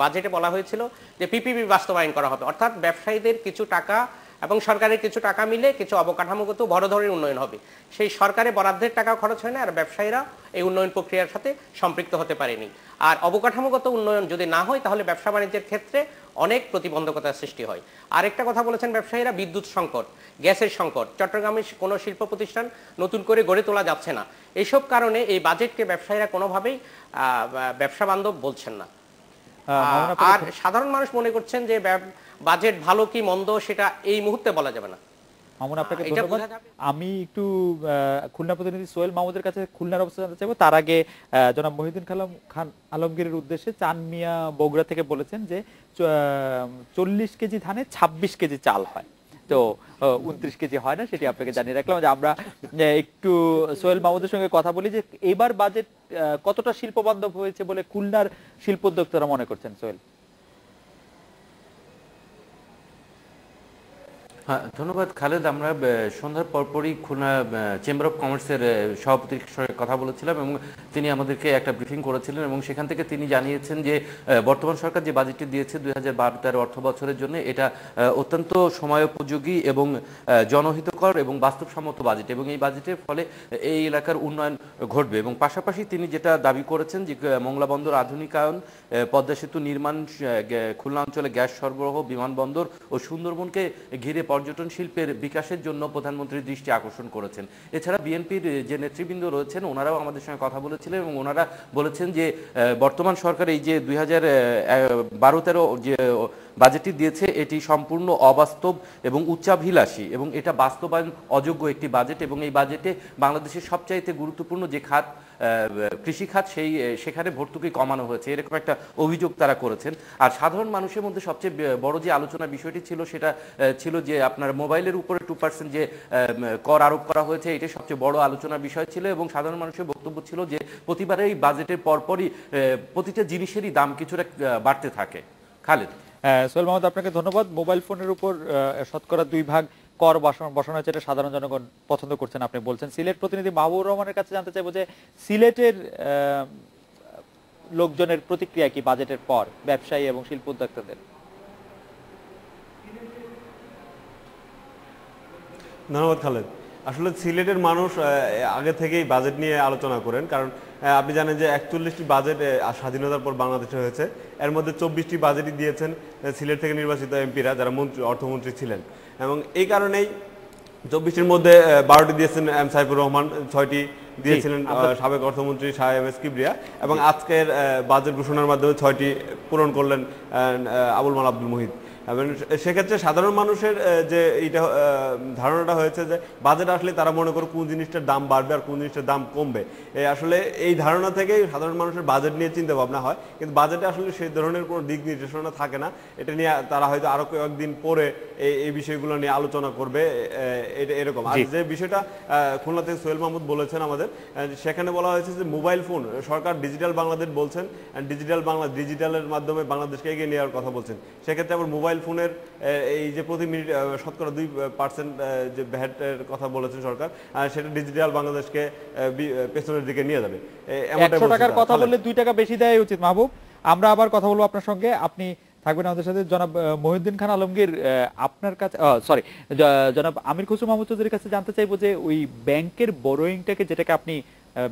বাজেটে বলা হয়েছিল যে পিপিপি বাস্তবায়ন করা হবে, অর্থাৎ ব্যবসায়ীদের কিছু টাকা এবং সরকারের কিছু টাকা মিলে কিছু অবকাঠামোগত বড় ধরনের উন্নয়ন হবে। সেই সরকারে বরাদ্দের টাকা খরচ হয় না, আর ব্যবসায়ীরা এই উন্নয়ন প্রক্রিয়ার সাথে সম্পৃক্ত হতে পারেনি। আর অবকাঠামোগত উন্নয়ন যদি না হয় তাহলে ব্যবসা বাণিজ্যের ক্ষেত্রে অনেক প্রতিবন্ধকতার সৃষ্টি হয়। আরেকটা কথা বলেছেন ব্যবসায়ীরা, বিদ্যুৎ সংকট, গ্যাসের সংকট, চট্টগ্রামে কোনো শিল্প প্রতিষ্ঠান নতুন করে গড়ে তোলা যাচ্ছে না। এইসব কারণে এই বাজেটকে ব্যবসায়ীরা কোনোভাবেই ব্যবসা বান্ধব বলছেন না। আর সাধারণ মানুষ মনে করছেন যে বাজেট ভালো কি মন্দ সেটা এই মুহূর্তে বলা যাবে না। মামুন, আপনাকে ধন্যবাদ। আমি একটু খুলনা প্রতিনিধি সোহেল মাহমুদের কাছে খুলনার অবস্থা জানতে চাইবো। তার আগে জনাব মহিউদ্দিন খান আলমগীরের উদ্দেশ্যে চান মিয়া বগুড়া থেকে বলেছেন যে 40 কেজি ধানে 26 কেজি চাল হয়, তো 29 কেজি হয় না, সেটি আপনাকে জানিয়ে রাখলাম। যে আমরা একটু সোহেল মাহমুদের সঙ্গে কথা বলি যে এবার বাজেট কতটা শিল্প বান্ধব হয়েছে বলে খুলনার শিল্পোদ্যোক্তারা মনে করছেন। সোহেল। হ্যাঁ, ধন্যবাদ খালেদ। আমরা সন্ধ্যার পরপরই খুলনা চেম্বার অফ কমার্সের সভাপতির সঙ্গে কথা বলেছিলাম এবং তিনি আমাদেরকে একটা ব্রিফিং করেছিলেন এবং সেখান থেকে তিনি জানিয়েছেন যে বর্তমান সরকার যে বাজেটটি দিয়েছে 2012-13 অর্থ বছরের জন্য, এটা অত্যন্ত সময়োপযোগী এবং জনহিতকর এবং বাস্তবসম্মত বাজেট এবং এই বাজেটের ফলে এই এলাকার উন্নয়ন ঘটবে। এবং পাশাপাশি তিনি যেটা দাবি করেছেন যে মংলা বন্দর আধুনিকায়ন, পদ্মা সেতু নির্মাণ, খুলনা অঞ্চলে গ্যাস সরবরাহ, বিমানবন্দর ও সুন্দরবনকে ঘিরে পর্যটন শিল্পের বিকাশের জন্য প্রধানমন্ত্রীর দৃষ্টি আকর্ষণ করেছেন। এছাড়া বিএনপির যে নেতৃবৃন্দ রয়েছেন ওনারাও আমাদের সঙ্গে কথা বলেছিলেন এবং ওনারা বলেছেন যে বর্তমান সরকার এই যে 2012-13 যে বাজেটটি দিয়েছে এটি সম্পূর্ণ অবাস্তব এবং উচ্চাভিলাষী এবং এটা বাস্তবায়ন অযোগ্য একটি বাজেট এবং এই বাজেটে বাংলাদেশের সবচাইতে গুরুত্বপূর্ণ যে খাত কৃষি খাত সেখানে ভর্তুকি কমানো হয়েছে, এরকম একটা অভিযোগ তারা করেছেন। আর সাধারণ মানুষের মধ্যে সবচেয়ে বড় যে আলোচনার বিষয়টি ছিল সেটা ছিল যে আপনার মোবাইলের উপরে 2% যে কর আরোপ করা হয়েছে, এটাই সবচেয়ে বড় আলোচনার বিষয় ছিল এবং সাধারণ মানুষের বক্তব্য ছিল যে প্রতিবারেই বাজেটের পরপরই প্রতিটা জিনিসেরই দাম কিছুটা বাড়তে থাকে। খালেদ। সোহেল মাহমুদ, আপনাকে ধন্যবাদ। মোবাইল ফোনের উপর শতকরা 2 ভাগ কর বসানো হয়েছে, এটা সাধারণ জনগণ পছন্দ করছেন আপনি বলছেন। সিলেট প্রতিনিধি মাহবুবুর রহমানের কাছে জানতে চাইবো যে সিলেটের লোকজনের প্রতিক্রিয়া কি বাজেটের পর, ব্যবসায়ী এবং শিল্প উদ্যোক্তাদের? ধন্যবাদ খালেদ। আসলে সিলেটের মানুষ আগে থেকেই বাজেট নিয়ে আলোচনা করেন, কারণ আপনি জানেন যে 41টি বাজেট স্বাধীনতার পর বাংলাদেশে হয়েছে, এর মধ্যে 24টি বাজেটই দিয়েছেন সিলেট থেকে নির্বাচিত এমপিরা যারা অর্থমন্ত্রী ছিলেন এবং এই কারণেই 24টির মধ্যে 12টি দিয়েছেন এম সাইফুর রহমান, 6টি দিয়েছিলেন সাবেক অর্থমন্ত্রী শাহ এম এস কিবরিয়া এবং আজকের বাজেট ঘোষণার মাধ্যমে 6টি পূরণ করলেন আবুল মাল আব্দুল মুহিত। সেক্ষেত্রে সাধারণ মানুষের যে এইটা ধারণাটা হয়েছে যে বাজেট আসলে তারা মনে করে কোন জিনিসটার দাম বাড়বে আর কোন জিনিসটার দাম কমবে, আসলে এই ধারণা থেকেই সাধারণ মানুষের বাজেট নিয়ে চিন্তা ভাবনা হয়, কিন্তু বাজেটে আসলে সেই ধরনের কোনো দিক নির্দেশনা থাকে না। এটা নিয়ে তারা হয়তো আরো কয়েকদিন পরে এই বিষয়গুলো নিয়ে আলোচনা করবে, এটা এরকম। আর যে বিষয়টা খুলনা থেকে সোহেল মাহমুদ বলেছেন আমাদের, সেখানে বলা হয়েছে যে মোবাইল ফোন সরকার ডিজিটাল বাংলাদেশ বলছেন, ডিজিটালের মাধ্যমে বাংলাদেশকে এগিয়ে নেওয়ার কথা বলছেন। সেক্ষেত্রে আবার মোবাইল মোবাইল ফোনের এই যে প্রতি মিনিট শতকরা 2% যে ভ্যাটের কথা বলেছেন সরকার, সেটা ডিজিটাল বাংলাদেশকে পেছনের দিকে নিয়ে যাবে। 100 টাকার কথা বললে 2 টাকা বেশি দেওয়াই উচিত মাহবুব। আমরা আবার কথা বলবো আপনার সঙ্গে, আপনি থাকবেন আমাদের সাথে। জনাব মহিউদ্দিন খান আলমগীর, আপনার কাছে সরি জনাব আমির খসরু মাহমুদ চৌধুরীর কাছে জানতে চাইবো যে ওই ব্যাংকের বোরোয়িংটাকে, যেটাকে আপনি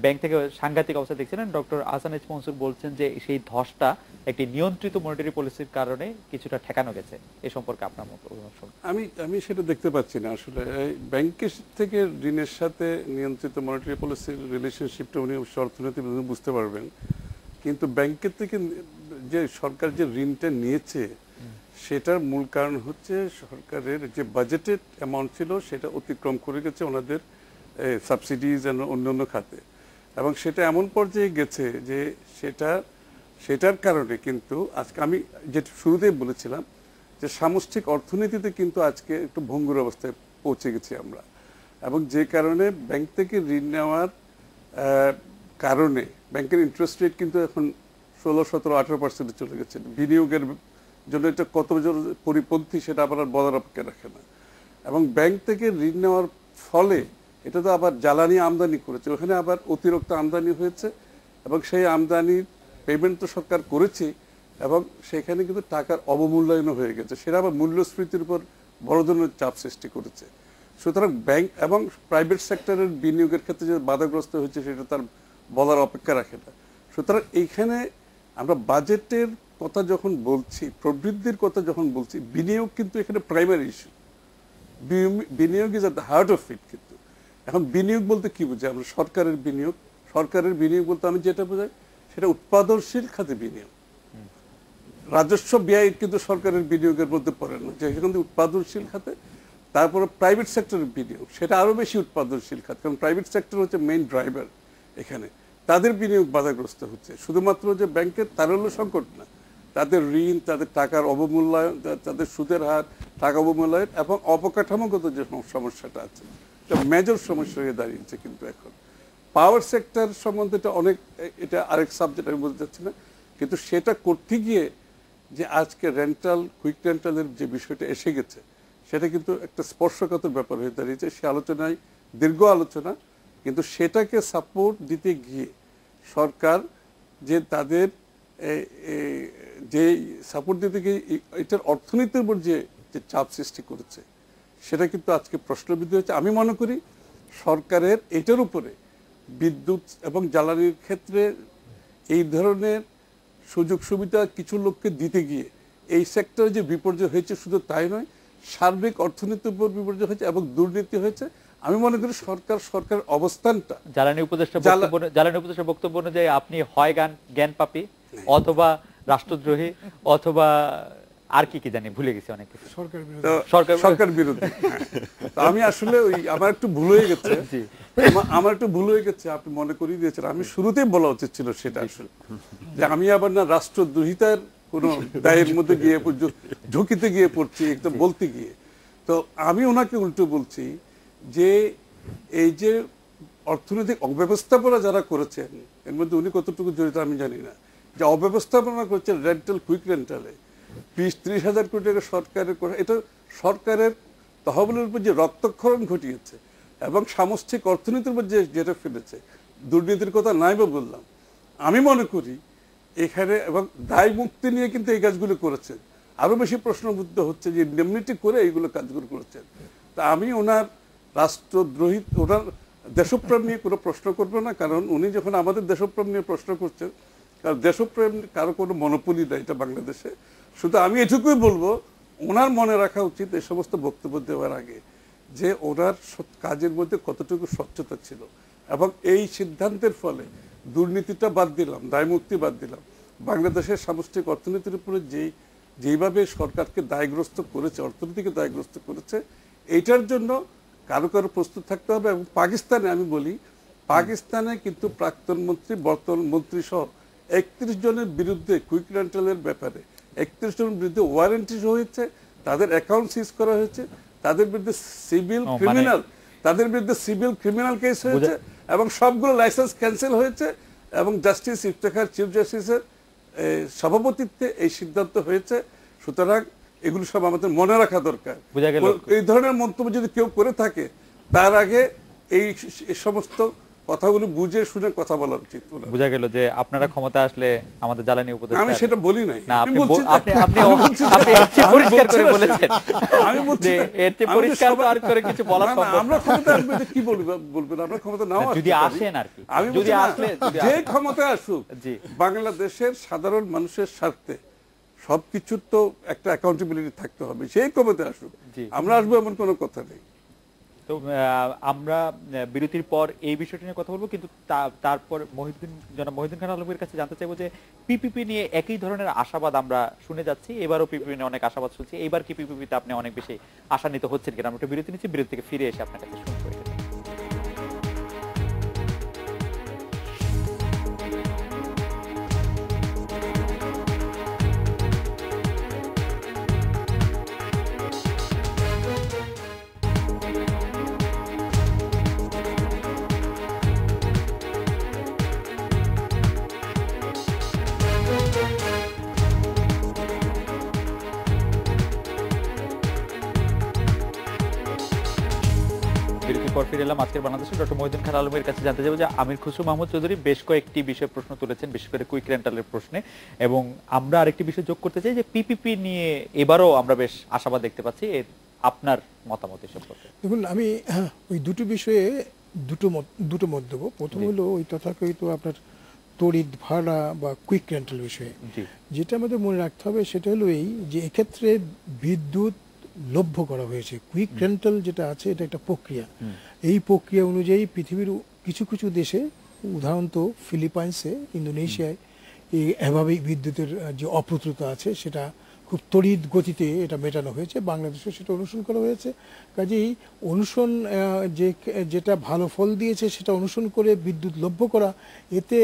ব্যাংক থেকে সাংঘাতিক অবস্থা দেখছিলেন, ডক্টর আহসান এইচ মনসুর বলছেন যে সেই ধসটা একটি নিয়ন্ত্রিত মনিটারি পলিসির কারণে কিছুটা ঠেকানো গেছে। এই সম্পর্কে আপনার মত শুনুন। আমি সেটা দেখতে পাচ্ছি না আসলে। ব্যাংকের থেকে ঋণের সাথে নিয়ন্ত্রিত মনিটারি পলিসির রিলেশনশিপটা উনি অর্থনীতি বুঝতে পারবেন, কিন্তু ব্যাংকের থেকে যে সরকার যে ঋণটা নিয়েছে সেটার মূল কারণ হচ্ছে সরকারের যে বাজেটেড অ্যামাউন্ট ছিল সেটা অতিক্রম করে গেছে ওনাদের সাবসিডিজ অন্যান্য খাতে, এবং সেটা এমন পর্যায়ে গেছে যে সেটার কারণে কিন্তু আজকে আমি যেটা শুরুতেই বলেছিলাম যে সামষ্টিক অর্থনীতিতে কিন্তু আজকে একটু ভঙ্গুর অবস্থায় পৌঁছে গেছি আমরা, এবং যে কারণে ব্যাংক থেকে ঋণ নেওয়ার কারণে ব্যাংকের ইন্টারেস্ট রেট কিন্তু এখন 16, 17, 18% চলে গেছে। বিনিয়োগের জন্য এটা কত পরিপন্থী সেটা আবার বলার অপেক্ষা রাখে না, এবং ব্যাংক থেকে ঋণ নেওয়ার ফলে এটা তো আবার জ্বালানি আমদানি করেছে, ওখানে আবার অতিরিক্ত আমদানি হয়েছে, এবং সেই আমদানির পেমেন্ট তো সরকার করেছে, এবং সেখানে কিন্তু টাকার অবমূল্যায়নও হয়ে গেছে, সেটা আবার মূল্যস্ফীতির উপর বড় ধরনের চাপ সৃষ্টি করেছে। সুতরাং ব্যাংক এবং প্রাইভেট সেক্টরের বিনিয়োগের ক্ষেত্রে যে বাধাগ্রস্ত হয়েছে সেটা তার বলার অপেক্ষা রাখে না। সুতরাং এইখানে আমরা বাজেটের কথা যখন বলছি, প্রবৃদ্ধির কথা যখন বলছি, বিনিয়োগ কিন্তু এখানে প্রাইমারি ইস্যু। বিনিয়োগ is at the heart of it. কিন্তু এখন বিনিয়োগ বলতে কি বুঝি আমরা? সরকারের বিনিয়োগ বলতে আমি যেটা বোঝাই সেটা উৎপাদনশীল খাতে বিনিয়োগ। রাজস্ব ব্যয় কিন্তু সরকারের বিনিয়োগের মধ্যে পড়ে না, যেখান থেকে উৎপাদনশীল খাতে। তারপরে প্রাইভেট সেক্টরের বিনিয়োগ, সেটা আরো বেশি উৎপাদনশীল খাত, কারণ প্রাইভেট সেক্টর হচ্ছে মেইন ড্রাইভার এখানে। তাদের বিনিয়োগ বাধাগ্রস্ত হচ্ছে। শুধুমাত্র যে ব্যাংকের তারল্য সংকট না, তাদের ঋণ, তাদের টাকার অবমূল্যায়ন, তাদের সুদের হার, টাকা অবমূল্যায়ন এবং অবকাঠামোগত যে সমস্যাটা আছে, এটা মেজর সমস্যা হয়ে দাঁড়িয়েছে। কিন্তু এখন পাওয়ার সেক্টর সম্বন্ধে এটা আরেক সাবজেক্ট, আমি বলতে চাচ্ছি না, কিন্তু সেটা করতে গিয়ে যে আজকে কুইক রেন্টালের যে বিষয়টা এসে গেছে সেটা কিন্তু একটা স্পর্শকাতর ব্যাপার হয়ে দাঁড়িয়েছে। সে আলোচনায় দীর্ঘ আলোচনা, কিন্তু সেটাকে সাপোর্ট দিতে গিয়ে সরকার যে তাদের যে সাপোর্ট দিতে গিয়ে এটার অর্থনীতির উপর যে চাপ সৃষ্টি করেছে সেটা কিন্তু আজকে প্রশ্নবিদ্ধ হয়েছে। আমি মনে করি সরকারের এটার উপরে বিদ্যুৎ এবং জ্বালানির ক্ষেত্রে এই ধরনের সুযোগ সুবিধা কিছু লোককে দিতে গিয়ে এই সেক্টরে যে বিপর্যয় হয়েছে, শুধু তাই নয়, সার্বিক অর্থনীতির উপর বিপর্যয় হয়েছে এবং দুর্নীতি হয়েছে। আমি মনে করি সরকারের অবস্থানটা, জ্বালানি উপদেষ্টা বক্তব্য অনুযায়ী আপনি হয় জ্ঞান পাপী, অথবা রাষ্ট্রদ্রোহী, অথবা আর কি জানি ভুলে গেছি অনেক কিছু, সরকার বিরোধী। আমি আসলে আমার একটু ভুল হয়ে গেছে, আপনি মনে করিয়ে দিয়েছেন। আমি শুরুতেই বলা উচিত ছিল সেটা আসলে, যে আমি আবার না রাষ্ট্রদ্রোহিতার কোন দায়ের মধ্যে গিয়ে ঝুঁকিতে গিয়ে পড়ছি একটু বলতে গিয়ে। তো আমি ওনাকে উল্টো বলছি যে এই যে অর্থনৈতিক অব্যবস্থাপনা যারা করেছেন, এর মধ্যে উনি কতটুকু জড়িত আমি জানি না, যে অব্যবস্থাপনা করছেন কুইক রেন্টালে 20-30 কোটি টাকা সরকারের, এটা সরকারের তহবিলের উপর যে রক্তক্ষরণ ঘটিয়েছে এবং সামষ্টিক অর্থনীতির উপর যেটা ফেলেছে, দুর্নীতির কথা নাই বা বললাম। আমি মনে করি এখানে এবং দায় মুক্তি নিয়ে কিন্তু এই কাজগুলো করেছেন। আরো বেশি প্রশ্নবুদ্ধ হচ্ছে যে ইন্ডেমনিটি করে এইগুলো কাজগুলো করেছেন। তা আমি ওনার রাষ্ট্রদ্রোহী, ওনার দেশপ্রেম নিয়ে কোনো প্রশ্ন করবো না, কারণ উনি যখন আমাদের দেশপ্রেম নিয়ে প্রশ্ন করছেন, কারণ দেশপ্রেম কারো কোনো মনোপলি দেয় এটা বাংলাদেশে। শুধু আমি এটুকুই বলবো, ওনার মনে রাখা উচিত এই সমস্ত বক্তব্য দেওয়ার আগে যে ওনার কাজের মধ্যে কতটুকু স্বচ্ছতা ছিল, এবং এই সিদ্ধান্তের ফলে দুর্নীতিটা বাদ দিলাম, দায়মুক্তি বাদ দিলাম, বাংলাদেশের সামষ্টিক অর্থনীতির উপরে যেইভাবে সরকারকে দায়গ্রস্ত করেছে, অর্থনীতিকে দায়গ্রস্ত করেছে, এইটার জন্য কারো প্রস্তুত থাকতে হবে। এবং পাকিস্তানে আমি বলি, পাকিস্তানে কিন্তু প্রাক্তন মন্ত্রী, বর্তমান মন্ত্রী সহ 31 জনের বিরুদ্ধে কুইক রেন্টালের ব্যাপারে 31 জনের বিরুদ্ধে ওয়ারেন্টি হয়েছে, তাদের অ্যাকাউন্ট সিজ করা হয়েছে, তাদের বিরুদ্ধে সিভিল ক্রিমিনাল কেস হয়েছে, এবং সবগুলো লাইসেন্স ক্যান্সেল হয়েছে, এবং জাস্টিস ইফতেখার চিফ জাস্টিসের সভাপতিত্বে এই সিদ্ধান্ত হয়েছে। সুতরাং এগুলো সব আমাদের মনে রাখা দরকার। বোঝা গেল। এই ধরনের মন্তব্য যদি কেউ করে থাকে তার আগে এই সমস্ত কথাগুলো বুঝে শুনে কথা বলা উচিত। বোঝা গেল যে আপনারা ক্ষমতা আসলে আমাদের জ্বালানি উপদেষ্টা। আমি সেটা বলি নাই। না, আপনি এর চেয়ে পরিষ্কার করে বলেছেন। আমি বলছি এর চেয়ে পরিষ্কার তো আর করে কিছু বলা সম্ভব না। আমরা ক্ষমতা আসবে কি বলবেন, আমরা ক্ষমতা নাও যদি আসেন আর কি, আমি যদি আসলে যে ক্ষমতা আসুক বাংলাদেশের সাধারণ মানুষের স্বার্থে সবকিছুর তো একটা অ্যাকাউন্টেবিলিটি থাকতে হবে, সেই ক্ষমতা আসুক, আমরা আসবো এমন কোনো কথা নেই। তো আমরা বিরতির পর এই বিষয়টি নিয়ে কথা বলবো, কিন্তু তারপর জনাব মহিউদ্দিন খান আলমগীর কাছে জানতে চাইবো যে পিপিপি নিয়ে একই ধরনের আশাবাদ আমরা শুনে যাচ্ছি, এবারও পিপিপি নিয়ে অনেক আশাবাদ শুনছি, এবার কি পিপিপিতে আপনি অনেক বেশি আশান্বিত হচ্ছেন কিনা? আমরা একটা বিরতি নিচ্ছি, বিরতি থেকে ফিরে এসে আপনার কাছে শুনবো। পর ফিরে এলাম আজকের বাংলাদেশে। ডক্টর মহিউদ্দিন খান আলমের কাছে জানতে চাইবো যে আমির খুসরো মাহমুদ চৌধুরী বেশ কয়েকটি বিষয়ে প্রশ্ন তুলেছেন, বিশেষ করে কুইক রেন্টালের প্রশ্নে, এবং আমরা আরেকটি বিষয় যোগ করতে চাই যে পিপিপি নিয়ে এবারও আমরা বেশ আশাবাদ দেখতে পাচ্ছি। আপনার মতামত এ সম্পর্কে? দেখুন, আমি ওই দুটো বিষয়ে দুটো মত দেবো। প্রথম হলো ওই তথাকথিত আপনার তড়িৎ ভাড়া বা কুইক রেন্টাল বিষয়ে। যেটা আমাদের মনে রাখতে হবে সেটা হলো এই যে এক্ষেত্রে বিদ্যুৎ লভ্য করা হয়েছে। কুইক রেন্টাল যেটা আছে এটা একটা প্রক্রিয়া। এই প্রক্রিয়া অনুযায়ী পৃথিবীর কিছু কিছু দেশে, উদাহরণত ফিলিপাইন্সে, ইন্দোনেশিয়ায় এভাবেই বিদ্যুতের যে অপ্রতুলতা আছে সেটা খুব তড়িৎ গতিতে এটা মেটানো হয়েছে। বাংলাদেশে সেটা অনুসরণ করা হয়েছে। কাজেই অনুসরণ যেটা ভালো ফল দিয়েছে সেটা অনুসরণ করে বিদ্যুৎ লভ্য করা, এতে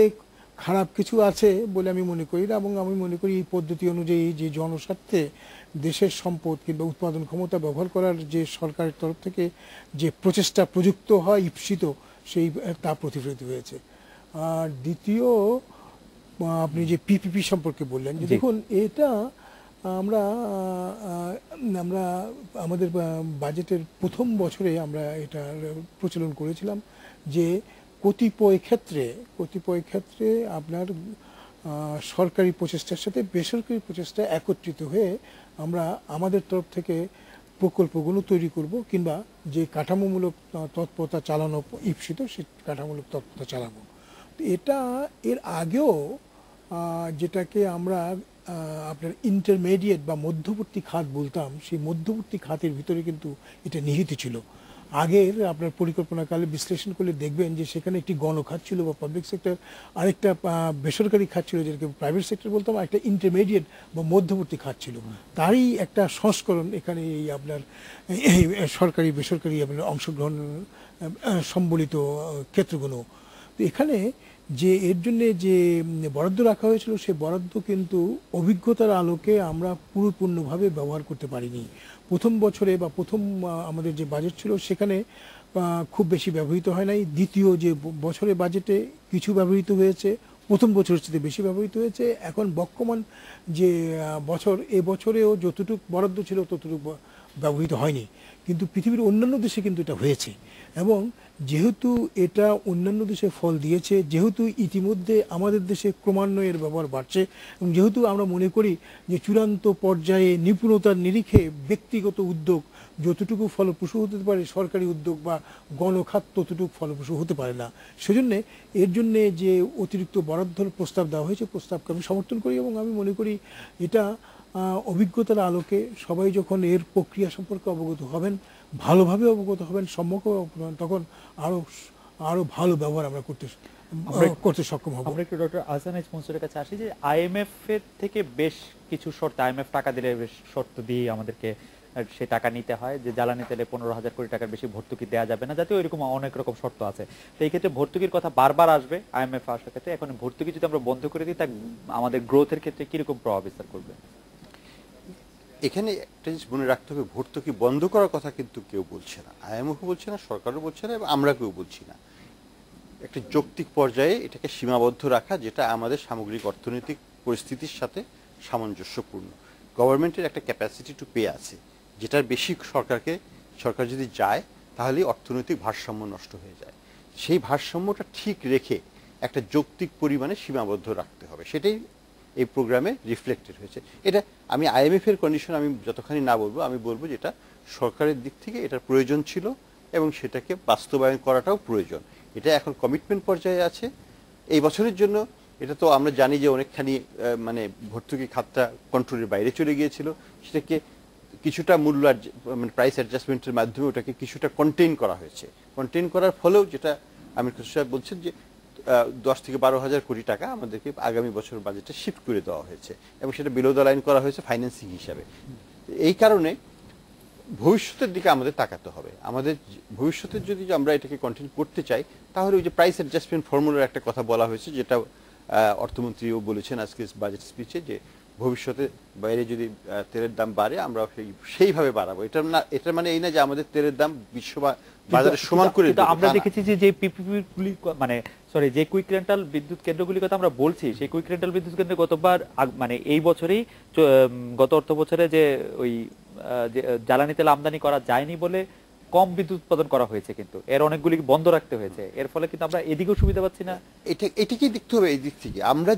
খারাপ কিছু আছে বলে আমি মনে করি না। এবং আমি মনে করি এই পদ্ধতি অনুযায়ী যে জনস্বার্থে দেশের সম্পদ কিংবা উৎপাদন ক্ষমতা ব্যবহার করার যে সরকারের তরফ থেকে যে প্রচেষ্টা প্রযুক্ত হয়, ঈপ্সিত, সেই তা প্রতিফলিত হয়েছে। আর দ্বিতীয়, আপনি যে পিপিপি সম্পর্কে বললেন, যে দেখুন এটা আমরা আমাদের বাজেটের প্রথম বছরে আমরা এটা প্রচলন করেছিলাম যে কতিপয় ক্ষেত্রে আপনার সরকারি প্রচেষ্টার সাথে বেসরকারি প্রচেষ্টা একত্রিত হয়ে আমরা আমাদের তরফ থেকে প্রকল্পগুলো তৈরি করব, কিংবা যে কাঠামোমূলক তৎপরতা চালানো ঈপ্সিত সেই কাঠামোমূলক তৎপরতা চালাবো। এটা এর আগেও যেটাকে আমরা আপনার ইন্টারমিডিয়েট বা মধ্যবর্তী খাত বলতাম, সেই মধ্যবর্তী খাতের ভিতরে কিন্তু এটা নিহিত ছিল। আগের আপনার পরিকল্পনাকালে বিশ্লেষণ করলে দেখবেন যে সেখানে একটি গণখাত ছিল বা পাবলিক সেক্টর, আরেকটা বেসরকারি খাত ছিল যেটাকে প্রাইভেট সেক্টর বলতাম, একটা ইন্টারমিডিয়েট বা মধ্যবর্তী খাত ছিল। তারই একটা সংস্করণ এখানে এই আপনার এই সরকারি বেসরকারি আপনার অংশগ্রহণ সম্বলিত ক্ষেত্রগুলো। তো এখানে যে এর জন্য যে বরাদ্দ রাখা হয়েছিল সেই বরাদ্দ কিন্তু অভিজ্ঞতার আলোকে আমরা পুরোপূর্ণভাবে ব্যবহার করতে পারিনি। প্রথম বছরে বা প্রথম আমাদের যে বাজেট ছিল সেখানে খুব বেশি ব্যবহৃত হয় নাই। দ্বিতীয় যে বছরে বাজেটে কিছু ব্যবহৃত হয়েছে, প্রথম বছরের চেয়ে বেশি ব্যবহৃত হয়েছে। এখন বর্তমান যে বছর, এ বছরেও যতটুকু বরাদ্দ ছিল ততটুকু ব্যবহৃত হয়নি, কিন্তু পৃথিবীর অন্যান্য দেশে কিন্তু এটা হয়েছে। এবং যেহেতু এটা অন্যান্য দেশে ফল দিয়েছে, যেহেতু ইতিমধ্যে আমাদের দেশে ক্রমান্বয়ে এর ব্যবহার বাড়ছে, এবং যেহেতু আমরা মনে করি যে চূড়ান্ত পর্যায়ে নিপুণতার নিরিখে ব্যক্তিগত উদ্যোগ যতটুকু ফলপ্রসূ হতে পারে, সরকারি উদ্যোগ বা গণখাত ততটুকু ফলপ্রসূ হতে পারে না। সেজন্য এর জন্যে যে অতিরিক্ত বরাদ্দর প্রস্তাব দেওয়া হয়েছে, প্রস্তাবকে আমি সমর্থন করি। এবং আমি মনে করি এটা অভিজ্ঞতার আলোকে সবাই যখন এর প্রক্রিয়া সম্পর্কে অবগত হবেন, ভালোভাবে অবগত হবেন, সম্যক অবগত হবেন, তখন আরো ভালো ব্যবহার আমরা করতে সক্ষম হব। আমরা একটু ডক্টর আহসান এইচ মনসুরের কাছে আসি যে আইএমএফ এর থেকে বেশ কিছু শর্ত, আইএমএফ টাকা দিলে বেশ শর্ত দিয়ে আমাদেরকে সে টাকা নিতে হয়, যে জ্বালানি তেলে 15,000 কোটি টাকার বেশি ভর্তুকি দেওয়া যাবে না, যাতে ওইরকম অনেক রকম শর্ত আছে। তো এই ক্ষেত্রে ভর্তুকির কথা বারবার আসবে আইএমএফ আসার ক্ষেত্রে। এখন ভর্তুকি যদি আমরা বন্ধ করে দিই, তা আমাদের গ্রোথের ক্ষেত্রে কিরকম প্রভাব বিস্তার করবে? এখানে একটা জিনিস মনে রাখতে হবে, ভর্তুকি বন্ধ করার কথা কিন্তু কেউ বলছে না, আইএমএফও বলছে না, সরকারও বলছে না, এবং আমরা কেউ বলছি না। একটা যৌক্তিক পর্যায়ে এটাকে সীমাবদ্ধ রাখা, যেটা আমাদের সামগ্রিক অর্থনৈতিক পরিস্থিতির সাথে সামঞ্জস্যপূর্ণ। গভর্নমেন্টের একটা ক্যাপাসিটি টু পে আছে, যেটার বেশি সরকার যদি যায় তাহলে অর্থনৈতিক ভারসাম্য নষ্ট হয়ে যায়। সেই ভারসাম্যটা ঠিক রেখে একটা যৌক্তিক পরিমাণে সীমাবদ্ধ রাখতে হবে, সেটাই এই প্রোগ্রামে রিফ্লেক্টেড হয়েছে। এটা আমি IMF এর কন্ডিশন আমি যতখানি না বলবো, আমি বলবো যেটা সরকারের দিক থেকে এটার প্রয়োজন ছিল এবং সেটাকে বাস্তবায়ন করাটাও প্রয়োজন। এটা এখন কমিটমেন্ট পর্যায়ে আছে এই বছরের জন্য। এটা তো আমরা জানি যে অনেকখানি মানে ভর্তুকি খাতটা কন্ট্রোলের বাইরে চলে গিয়েছিল, সেটাকে কিছুটা মূল্য মানে প্রাইস অ্যাডজাস্টমেন্টের মাধ্যমে ওটাকে কিছুটা কন্টেইন করা হয়েছে। কন্টেইন করার ফলেও যেটা আমির খসরু সাহেব বলছেন যে 10 থেকে 12,000 কোটি টাকা আমাদেরকে আগামী বছর বাজেটে শিফট করে দেওয়া হয়েছে এবং সেটা বিলো দ্য লাইন করা হয়েছে ফাইন্যান্সিং হিসাবে। এই কারণে ভবিষ্যতের দিকে আমাদের তাকাতে হবে। আমাদের ভবিষ্যতের যদি আমরা এটাকে কন্টিনিউ করতে চাই তাহলে ওই যে প্রাইস অ্যাডজাস্টমেন্ট ফর্মুলার একটা কথা বলা হয়েছে, যেটা অর্থমন্ত্রীও বলেছেন আজকে বাজেট স্পিচে, যে ভবিষ্যতে বাইরে যদি তেলের দাম বাড়ে আমরা সেইভাবে বাড়াবো। এটা মানে এই না যে আমাদের তেলের দাম বিশ্ব বাজারে সমান করে দেব। আমরা দেখেছি যে পিপিপি গুলি মানে যে কুইক রেন্টাল বিদ্যুৎ কেন্দ্রগুলির কথা আমরা বলছি, সেই কুইক রেন্টাল বিদ্যুৎ কেন্দ্রে গতবার মানে এই বছরেই গত অর্থ বছরে যে ওই জ্বালানি তেল আমদানি করা যায়নি বলে কম বিদ্যুৎ উৎপাদন করা হয়েছে, কিন্তু এর অনেকগুলি বন্ধ রাখতে হয়েছে। এর ফলে কিন্তু আমরা এদিকেও সুবিধা পাচ্ছি না। এটাকেই দেখতে হবে এই দিক থেকে আমরা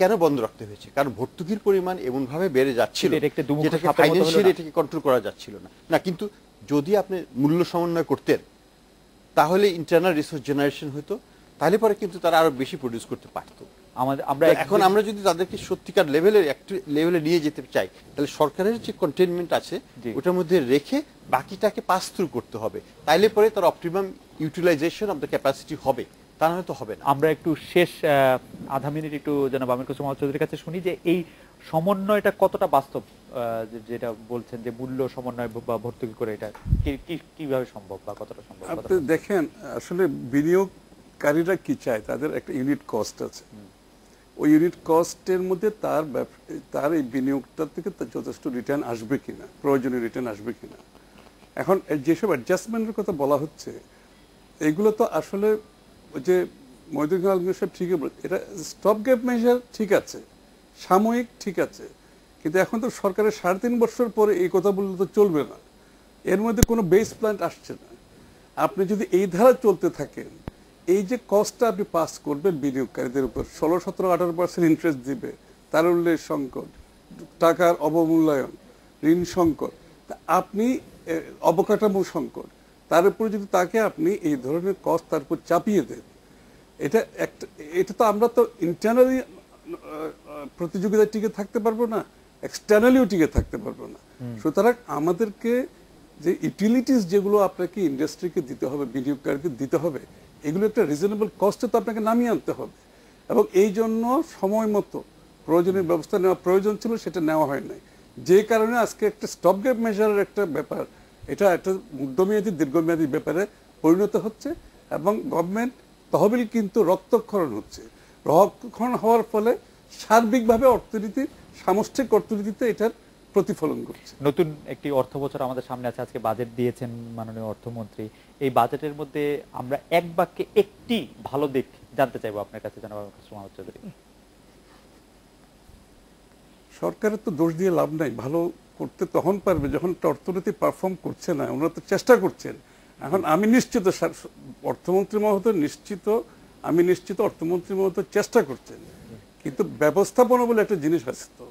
কেন বন্ধ রাখতে হয়েছে, কারণ ভর্তুকির পরিমাণ এমন ভাবে বেড়ে যাচ্ছিল যেটাকে ফাইন্যান্সিয়ালি এটাকে কন্ট্রোল করা যাচ্ছিল না। কিন্তু যদি আপনি মূল্য সমন্বয় করতেন তাহলে ইন্টারনাল রিসোর্স জেনারেশন হতো, তাহলে পরে কিন্তু তারা আরো বেশি প্রডিউস করতে পারতো। এখন আমরা যদি তাদেরকে সত্যিকার লেভেলে নিয়ে যেতে চাই তাহলে সরকারের যে কন্টেইনমেন্ট আছে ওটার মধ্যে রেখে বাকিটাকে পাস থ্রু করতে হবে, তাইলে পরে তার optimum utilization of the capacity হবে, তা নয় তো হবে না। আমরা একটু শেষ আধা মিনিট একটু জনাব আমির খসরু মাহমুদ চৌধুরীর কাছে শুনি যে এই সমন্বয়টা কতটা বাস্তব, যেটা বলছেন যে মূল্য সমন্বয় বা ভর্তুকি করে এটা কিভাবে সম্ভব বা কতটা সম্ভব? আপনি দেখেন আসলে বিনিয়োগকারীরা কি চায়, তাদের একটা ইউনিট কস্ট আছে, ওই ইউনিট কস্টের মধ্যে তার এই বিনিয়োগটা থেকে যথেষ্ট রিটার্ন আসবে কিনা, প্রয়োজনীয় রিটার্ন আসবে কিনা। এখন যেসব অ্যাডজাস্টমেন্টের কথা বলা হচ্ছে এগুলো তো আসলে যে মহিউদ্দিন আলমগীর সাহেব ঠিকই বলছে, এটা স্টপ গ্যাপ মেজার ঠিক আছে, সাময়িক ঠিক আছে, কিন্তু এখন তো সরকারের 3.5 বছর পরে এই কথা বললে তো চলবে না। এর মধ্যে কোনো বেস প্ল্যান আসছে না। আপনি যদি এই ধারা চলতে থাকেন, এই যে কস্টটা আপনি পাস করবেন বিনিয়োগকারীদের উপর, 16-17-18% ইন্টারেস্ট দিবে, তারল্যের সংকট, টাকার অবমূল্যায়ন, ঋণ সংকট, আপনি অবকাঠামো সংকট, তার উপরে যদি তাকে আপনি এই ধরনের কস্ট তার উপর চাপিয়ে দেন, এটা তো আমরা তো ইন্টারনালি প্রতিযোগিতা টিকে থাকতে পারবো না, এক্সটার্নালিও টিকে থাকতে পারবো না। সুতরাং আমাদেরকে যে ইউটিলিটিস যেগুলো আপনাকে ইন্ডাস্ট্রিকে দিতে হবে, বিনিয়োগকারীদের দিতে হবে, এগুলো একটা রিজনেবল কস্টে তো আপনাকে নামিয়ে আনতে হবে। এবং এই জন্য সময় মতো প্রয়োজনীয় ব্যবস্থা নেওয়া প্রয়োজন ছিল, সেটা নেওয়া হয় নাই, যে কারণে আজকে একটা স্টপ গ্যাপ মেজারের একটা ব্যাপার, এটা একটা মধ্যমেয়াদী দীর্ঘমেয়াদী ব্যাপারে পরিণত হচ্ছে এবং গভর্নমেন্ট তহবিল কিন্তু রক্তক্ষরণ হচ্ছে। রক্তক্ষরণ হওয়ার ফলে সার্বিকভাবে অর্থনীতির সামষ্টিক অর্থনীতিতে এটার প্রতিফলন করছে। নতুন একটি অর্থ বছর আমাদের সামনে আছে, আজকে বাজেট দিয়েছেন মাননীয় অর্থমন্ত্রী। এই বাজেটের মধ্যে আমরা এক বাক্যে একটি ভালো দিক জানতে চাইবো আপনার কাছে জনাব আমির খসরু মাহমুদ চৌধুরী। সরকারের তো দোষ দিয়ে লাভ নাই, ভালো করতে তখন পারবে যখন একটা অর্থনীতি পারফর্ম করছে না, ওনারা তো চেষ্টা করছেন। এখন আমি নিশ্চিত অর্থমন্ত্রী মহোদয় আমি নিশ্চিত অর্থমন্ত্রী মহোদয় চেষ্টা করছেন, কিন্তু ব্যবস্থাপনা বলে একটা জিনিস আছে, তো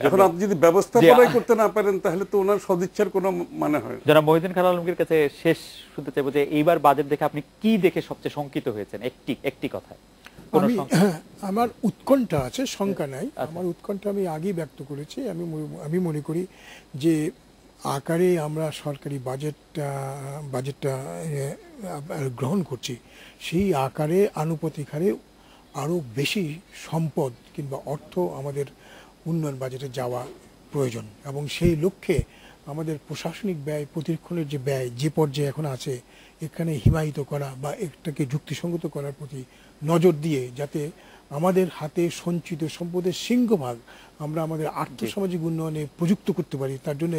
এখন আপনি যদি ব্যবস্থাপনাই করতে না পারেন তাহলে তো ওনার সদিচ্ছার কোনো মানে হয় না। জনাব মহিউদ্দিন খান আলমগীর কাছে শেষ শুনতে চাইবো যে এইবার বাজেট দেখে আপনি কি দেখে সবচেয়ে শঙ্কিত হয়েছেন, একটি কথায়? আমার উৎকণ্ঠা আছে, শঙ্কা নাই। আমার উৎকণ্ঠা আমি আগেই ব্যক্ত করেছি। আমি মনে করি যে আকারে আমরা সরকারি বাজেটটা গ্রহণ করছি, সেই আকারে আনুপাতিক হারে আরও বেশি সম্পদ কিংবা অর্থ আমাদের উন্নয়ন বাজেটে যাওয়া প্রয়োজন এবং সেই লক্ষ্যে আমাদের প্রশাসনিক ব্যয় প্রতিরক্ষণের যে ব্যয় যে পর্যায়ে এখন আছে এখানে হিমায়িত করা বা এটাকে যুক্তিসঙ্গত করার প্রতি নজর দিয়ে যাতে আমাদের হাতে সঞ্চিত সম্পদের সিংহভাগ আমরা আমাদের আর্থসামাজিক উন্নয়নে প্রযুক্ত করতে পারি, তার জন্য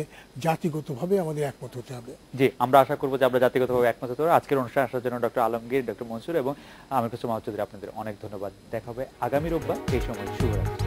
জাতিগতভাবে আমাদের একমত হতে হবে। জি, আমরা আশা করবো যে আমরা জাতিগতভাবে একমত হতে পারি। আজকের অনুষ্ঠানে আসার জন্য ডক্টর আলমগীর, ডক্টর মনসুর এবং আমির খসরু মাহমুদ চৌধুরী, আপনাদের অনেক ধন্যবাদ। দেখা হবে আগামী রোববার এই সময়। শুভরাত্রি।